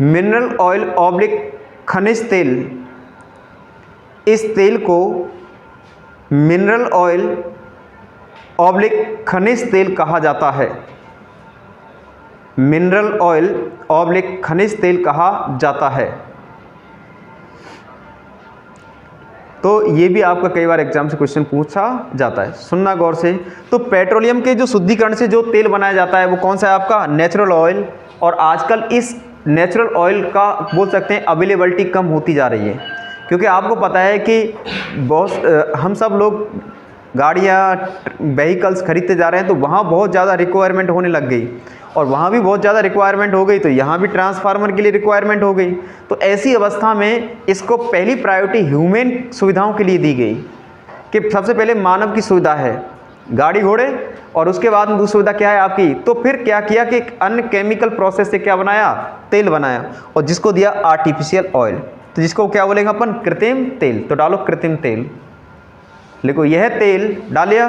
मिनरल ऑयल ऑब्लिक खनिज तेल। इस तेल को मिनरल ऑयल ऑब्लिक खनिज तेल कहा जाता है। मिनरल ऑयल ऑब्लिक खनिज तेल कहा जाता है। तो ये भी आपका कई बार एग्जाम से क्वेश्चन पूछा जाता है, सुनना गौर से। तो पेट्रोलियम के जो शुद्धिकरण से जो तेल बनाया जाता है वो कौन सा है आपका? Natural oil. और आजकल इस नेचुरल ऑयल का बोल सकते हैं अवेलेबिलिटी कम होती जा रही है, क्योंकि आपको पता है कि बहुत हम सब लोग गाड़ियाँ व्हीकल्स खरीदते जा रहे हैं, तो वहाँ बहुत ज़्यादा रिक्वायरमेंट होने लग गई, और वहाँ भी बहुत ज़्यादा रिक्वायरमेंट हो गई, तो यहाँ भी ट्रांसफार्मर के लिए रिक्वायरमेंट हो गई। तो ऐसी अवस्था में इसको पहली प्रायोरिटी ह्यूमन सुविधाओं के लिए दी गई कि सबसे पहले मानव की सुविधा है, गाड़ी घोड़े, और उसके बाद में दूसरी सुविधा क्या है आपकी? तो फिर क्या किया कि अन्य केमिकल प्रोसेस से क्या बनाया? तेल बनाया, और जिसको दिया आर्टिफिशियल ऑयल। तो जिसको क्या बोलेंगे अपन? कृत्रिम तेल। तो डालो कृत्रिम तेल, लिखो यह तेल, डालिया,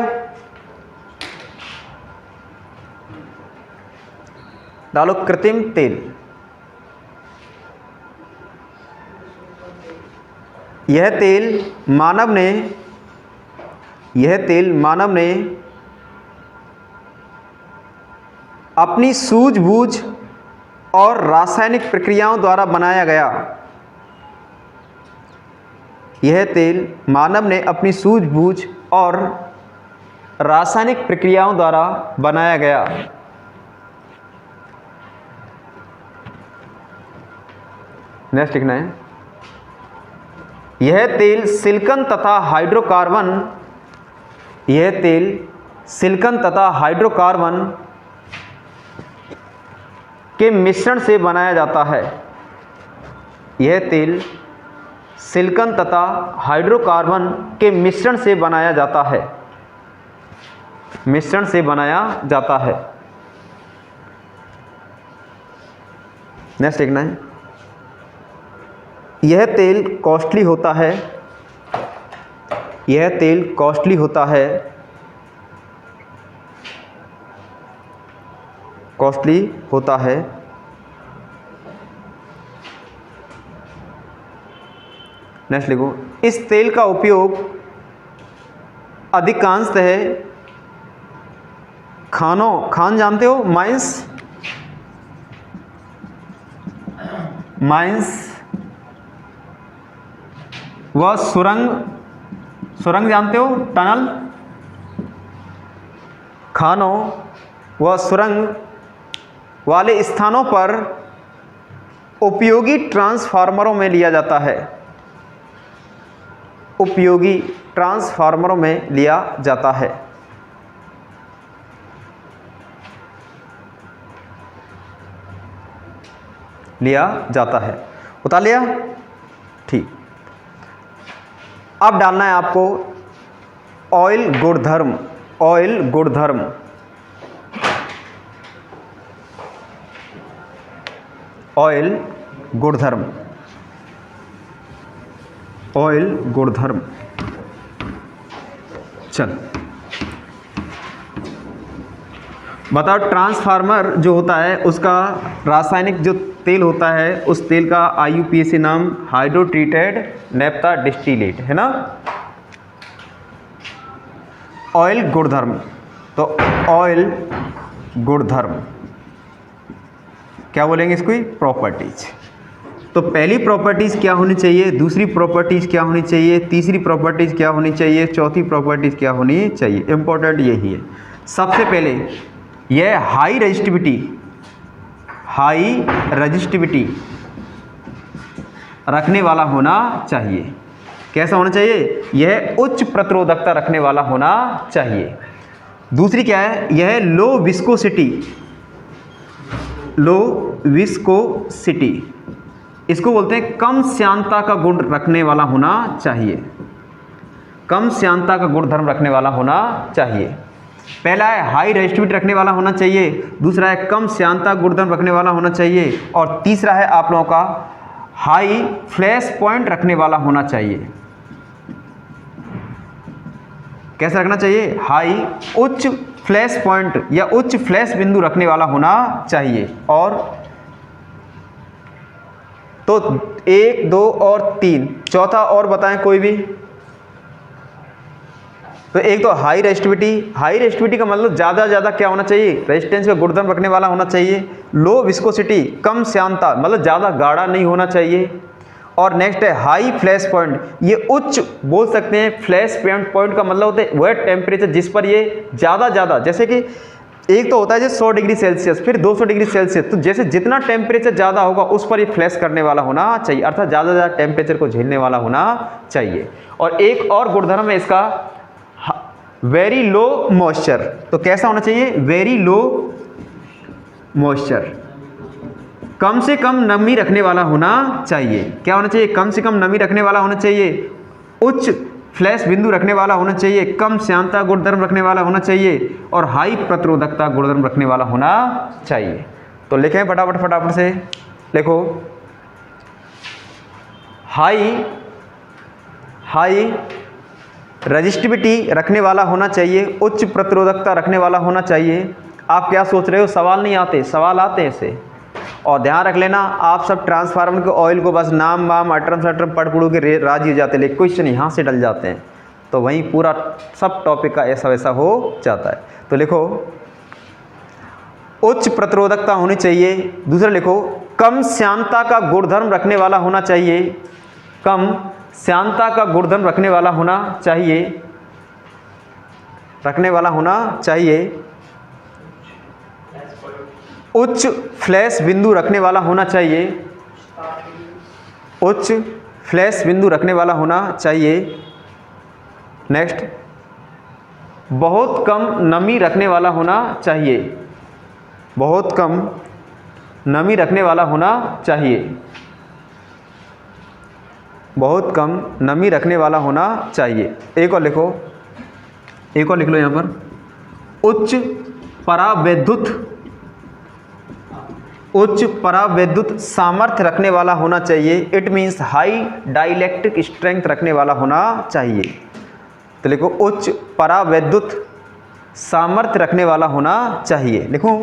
डालो कृत्रिम तेल। यह तेल मानव ने अपनी सूझबूझ और रासायनिक प्रक्रियाओं द्वारा बनाया गया। यह तेल मानव ने अपनी सूझबूझ और रासायनिक प्रक्रियाओं द्वारा बनाया गया। नेक्स्ट लिखना है, यह तेल सिलिकॉन तथा हाइड्रोकार्बन, यह तेल सिलिकॉन तथा हाइड्रोकार्बन के मिश्रण से बनाया जाता है। यह तेल सिलिकॉन तथा हाइड्रोकार्बन के मिश्रण से बनाया जाता है, मिश्रण से बनाया जाता है। नेक्स्ट लिखना है, यह तेल कॉस्टली होता है। यह तेल कॉस्टली होता है, कॉस्टली होता है। नेक्स्ट लिखो, इस तेल का उपयोग अधिकांशतः खान जानते हो, माइंस व सुरंग जानते हो, टनल, खानों व सुरंग वाले स्थानों पर उपयोगी ट्रांसफार्मरों में लिया जाता है। उपयोगी ट्रांसफार्मरों में लिया जाता है। लिया जाता है। उतार लिया? ठीक। अब डालना है आपको ऑयल गुणधर्म। ऑयल गुणधर्म, ऑयल गुणधर्म, ऑयल गुणधर्म। चल बताओ, ट्रांसफार्मर जो होता है उसका रासायनिक जो तेल होता है उस तेल का IUPAC नाम हाइड्रो ट्रीटेड नैप्था डिस्टिलेट है ना। ऑयल गुणधर्म, तो ऑयल गुणधर्म क्या बोलेंगे इसको? प्रॉपर्टीज। तो पहली प्रॉपर्टीज क्या होनी चाहिए, दूसरी प्रॉपर्टीज क्या होनी चाहिए, तीसरी प्रॉपर्टीज क्या होनी चाहिए, चौथी प्रॉपर्टीज क्या होनी चाहिए। इंपॉर्टेंट यही है। सबसे पहले यह हाई रेजिस्टिविटी, हाई रेजिस्टिविटी रखने वाला होना चाहिए। कैसा होना चाहिए? यह उच्च प्रतिरोधकता रखने वाला होना चाहिए। दूसरी क्या है? यह लो विस्कोसिटी, लो विस्कोसिटी, इसको बोलते हैं कम श्यानता का गुण रखने वाला होना चाहिए। कम श्यानता का गुणधर्म रखने वाला होना चाहिए। पहला है हाई रेजिस्टिविटी रखने वाला होना चाहिए, दूसरा है कम श्यानता गुणधर्म रखने वाला होना चाहिए, और तीसरा है आप लोगों का हाई फ्लैश पॉइंट रखने वाला होना चाहिए। कैसा रखना चाहिए? हाई, उच्च फ्लैश पॉइंट या उच्च फ्लैश बिंदु रखने वाला होना चाहिए। और तो 1, 2 और 3, चौथा और बताएं कोई भी। तो एक तो हाई रेजिस्टिविटी, हाई रेजिस्टिविटी का मतलब ज़्यादा से ज़्यादा क्या होना चाहिए? रेजिस्टेंस का गुणधर्म रखने वाला होना चाहिए। लो विस्कोसिटी, कम श्यानता, मतलब ज़्यादा गाढ़ा नहीं होना चाहिए। और नेक्स्ट है हाई फ्लैश पॉइंट, ये उच्च बोल सकते हैं। फ्लैश पॉइंट का मतलब होता है वह टेम्परेचर जिस पर ये ज़्यादा जैसे कि एक तो होता है जैसे 100 डिग्री सेल्सियस, फिर 200 डिग्री सेल्सियस, तो जैसे जितना टेम्परेचर ज़्यादा होगा उस पर ये फ्लैश करने वाला होना चाहिए, अर्थात ज़्यादा ज़्यादा टेम्परेचर को झेलने वाला होना चाहिए। और एक और गुणधर्म है इसका वेरी लो मॉइस्चर। तो कैसा होना चाहिए? वेरी लो मॉइस्चर, कम से कम नमी रखने वाला होना चाहिए। क्या होना चाहिए? कम से कम नमी रखने वाला होना चाहिए, उच्च फ्लैश बिंदु रखने वाला होना चाहिए, कम श्यानता गुणधर्म रखने वाला होना चाहिए, और हाई प्रतिरोधकता गुणधर्म रखने वाला होना चाहिए। तो लिखें फटाफट फटाफट से लिखो। हाई रेजिस्टिविटी रखने वाला होना चाहिए, उच्च प्रतिरोधकता रखने वाला होना चाहिए। आप क्या सोच रहे हो? सवाल नहीं आते? सवाल आते हैं ऐसे। और ध्यान रख लेना, आप सब ट्रांसफार्मर के ऑयल को बस नाम वाम अटरम सटरम पढ़ पढ़ू के राजी हो जाते हैं, लेकिन क्वेश्चन यहाँ से डल जाते हैं, तो वहीं पूरा सब टॉपिक का ऐसा वैसा हो जाता है। तो लिखो उच्च प्रतिरोधकता होनी चाहिए। दूसरा लिखो कम श्यानता का गुणधर्म रखने वाला होना चाहिए, कम श्यानता का गुणधर्म रखने वाला होना चाहिए, रखने वाला होना चाहिए। उच्च फ्लैश बिंदु रखने वाला होना चाहिए, उच्च फ्लैश बिंदु रखने वाला होना चाहिए। नेक्स्ट, बहुत कम नमी रखने वाला होना चाहिए, बहुत कम नमी रखने वाला होना चाहिए, बहुत कम नमी रखने वाला होना चाहिए। एक और लिखो, एक और लिख लो यहाँ पर, उच्च परावैद्युत, उच्च परावैद्युत सामर्थ्य रखने वाला होना चाहिए। It means high dielectric strength रखने वाला होना चाहिए। तो लिखो उच्च परावैद्युत सामर्थ्य रखने वाला होना चाहिए। लिखो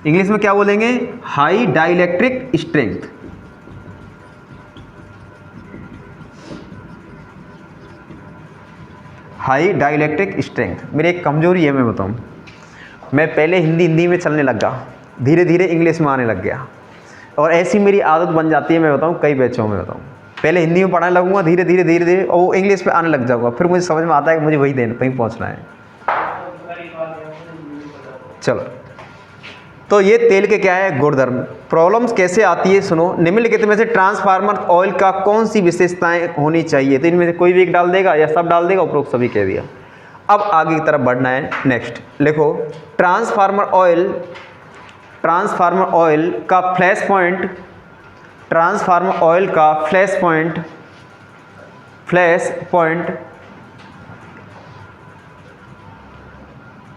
इंग्लिश में क्या बोलेंगे? High dielectric strength. High dielectric strength मेरी एक कमजोरी है, मैं बताऊं। मैं पहले हिंदी में चलने लगा, धीरे धीरे इंग्लिश में आने लग गया, और ऐसी मेरी आदत बन जाती है। मैं बताऊं कई बैचों में बताऊं, पहले हिंदी में पढ़ाने लगूंगा, धीरे धीरे और वो इंग्लिश पे आने लग जाऊंगा, फिर मुझे समझ में आता है कि मुझे वहीं पहुंचना है। चलो, तो ये तेल के क्या है, गुणधर्म। प्रॉब्लम्स कैसे आती है सुनो, निम्नलिखित में से ट्रांसफार्मर ऑयल का कौन सी विशेषताएं होनी चाहिए, तो इनमें से कोई भी एक डाल देगा या सब डाल देगा, उपरोक्त सभी कह दिया। अब आगे की तरफ बढ़ना है। नेक्स्ट लिखो, ट्रांसफार्मर ऑयल का फ्लैश पॉइंट, ट्रांसफार्मर ऑयल का फ्लैश पॉइंट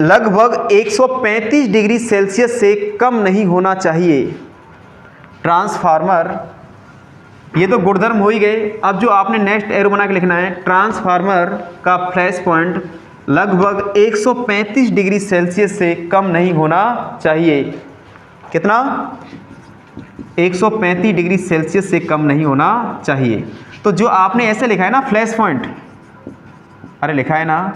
लगभग 135 डिग्री सेल्सियस से कम नहीं होना चाहिए। ट्रांसफार्मर, ये तो गुणधर्म हो ही गए। अब जो आपने नेक्स्ट एरो बना के लिखना है, ट्रांसफार्मर का फ्लैश पॉइंट लगभग 135 डिग्री सेल्सियस से कम नहीं होना चाहिए। कितना? 135 डिग्री सेल्सियस से कम नहीं होना चाहिए। तो जो आपने ऐसे लिखा है ना फ्लैश पॉइंट, अरे लिखा है ना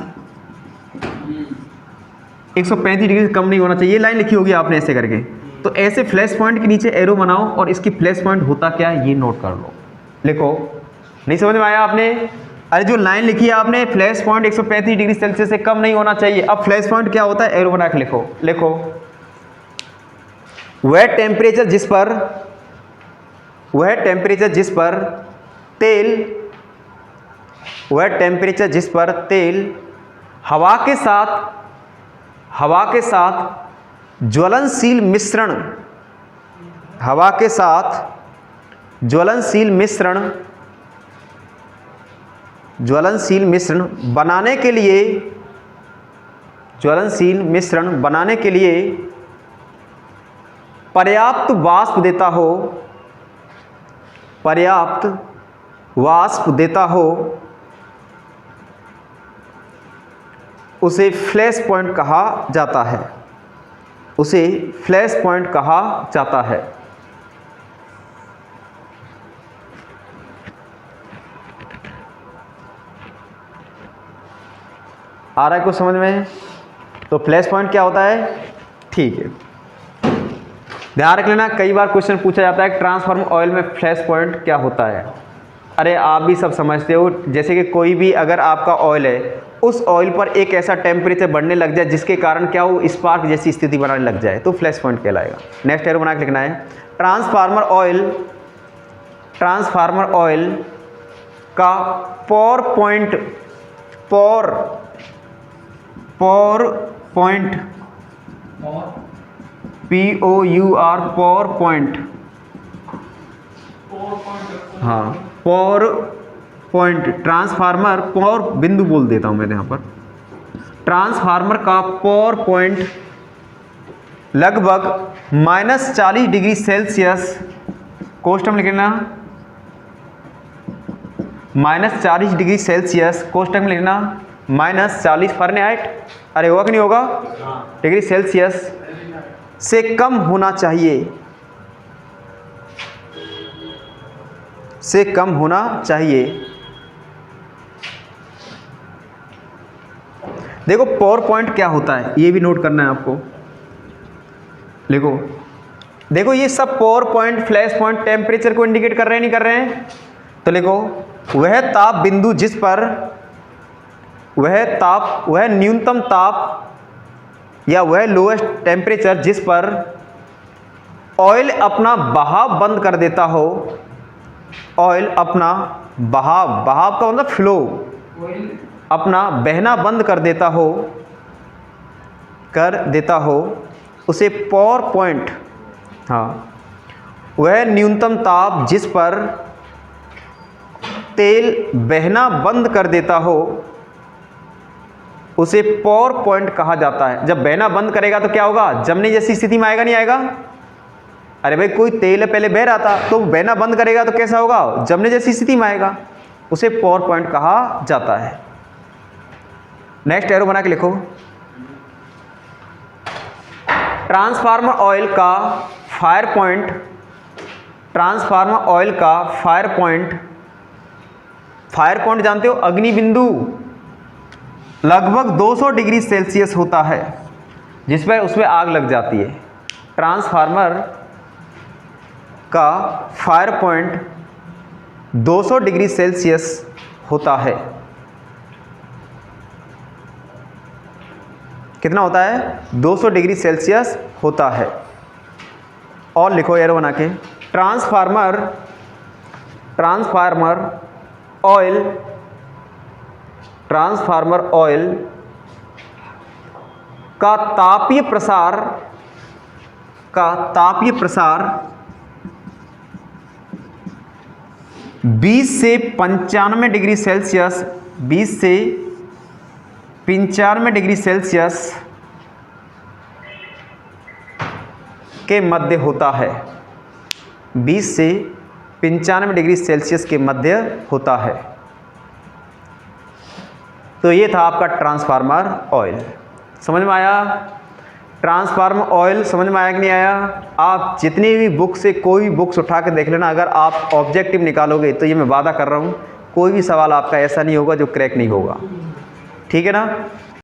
135 डिग्री से कम नहीं होना चाहिए, ये लाइन लिखी होगी आपने ऐसे करके। तो ऐसे फ्लैश पॉइंट के नीचे एरो बनाओ और इसकी फ्लैश पॉइंट होता क्या है ये नोट कर लो। लिखो, नहीं समझ में आया आपने? अरे जो लाइन लिखी है आपने, फ्लैश पॉइंट 135 डिग्री सेल्सियस से कम नहीं होना चाहिए। अब फ्लैश पॉइंट क्या होता है, एरो बना के लिखो। लिखो, वह टेम्परेचर जिस पर तेल हवा के साथ ज्वलनशील मिश्रण बनाने के लिए पर्याप्त वाष्प देता हो उसे फ्लैश पॉइंट कहा जाता है। आ रहा है कुछ समझ में? तो फ्लैश पॉइंट क्या होता है, ठीक है, ध्यान रख लेना। कई बार क्वेश्चन पूछा जाता है ट्रांसफार्मर ऑयल में फ्लैश पॉइंट क्या होता है। अरे आप भी सब समझते हो, जैसे कि कोई भी अगर आपका ऑयल है, उस ऑयल पर एक ऐसा टेम्परेचर बढ़ने लग जाए जिसके कारण क्या हो, स्पार्क जैसी स्थिति बनाने लग जाए, तो फ्लैश पॉइंट कहलाएगा। नेक्स्ट एरो बना के लिखना है, ट्रांसफार्मर ऑयल का पॉर पॉइंट POUR पॉर पॉइंट, हाँ पॉर पॉइंट, ट्रांसफार्मर पॉर बिंदु बोल देता हूं मैं यहाँ पर। ट्रांसफार्मर का पॉर पॉइंट लगभग -40 डिग्री सेल्सियस, कोष्टक में लिखना -40 डिग्री सेल्सियस, कोष्टक में लिखना -40 फ़ारेनहाइट, अरे होगा कि नहीं होगा, डिग्री सेल्सियस से कम होना चाहिए, देखो पॉवर पॉइंट क्या होता है ये भी नोट करना है आपको। देखो ये सब power point, flash point temperature को इंडिकेट कर रहे हैं, नहीं कर रहे हैं? तो लिखो, वह ताप बिंदु जिस पर वह न्यूनतम ताप या वह लोएस्ट टेम्परेचर जिस पर ऑयल अपना बहाव बंद कर देता हो, ऑयल अपना बहाव का मतलब फ्लो, अपना बहना बंद कर देता हो उसे पावर पॉइंट, हाँ, वह न्यूनतम ताप जिस पर तेल बहना बंद कर देता हो उसे पावर पॉइंट कहा जाता है। जब बहना बंद करेगा तो क्या होगा, जमने जैसी स्थिति में आएगा, नहीं आएगा? अरे भाई कोई तेल पहले बह रहा था तो बहना बंद करेगा तो कैसा होगा, जमने जैसी स्थिति में आएगा, उसे पावर पॉइंट कहा जाता है। नेक्स्ट एरो बना के लिखो, ट्रांसफार्मर ऑयल का फायर पॉइंट जानते हो, अग्नि बिंदु लगभग 200 डिग्री सेल्सियस होता है, जिस पर उसमें आग लग जाती है। ट्रांसफार्मर का फायर पॉइंट 200 डिग्री सेल्सियस होता है। कितना होता है? 200 डिग्री सेल्सियस होता है। और लिखो एरो बना के, ट्रांसफार्मर ऑयल का तापीय प्रसार 20 से 95 डिग्री सेल्सियस 20 से 95 डिग्री सेल्सियस के मध्य होता है। 20 से 95 डिग्री सेल्सियस के मध्य होता है। तो ये था आपका ट्रांसफार्मर ऑयल। समझ में आया? ट्रांसफार्मर ऑयल समझ में आया कि नहीं आया? आप जितनी भी बुक से कोई भी बुक्स उठा के देख लेना, अगर आप ऑब्जेक्टिव निकालोगे तो ये मैं वादा कर रहा हूँ कोई भी सवाल आपका ऐसा नहीं होगा जो क्रैक नहीं होगा। ठीक है ना?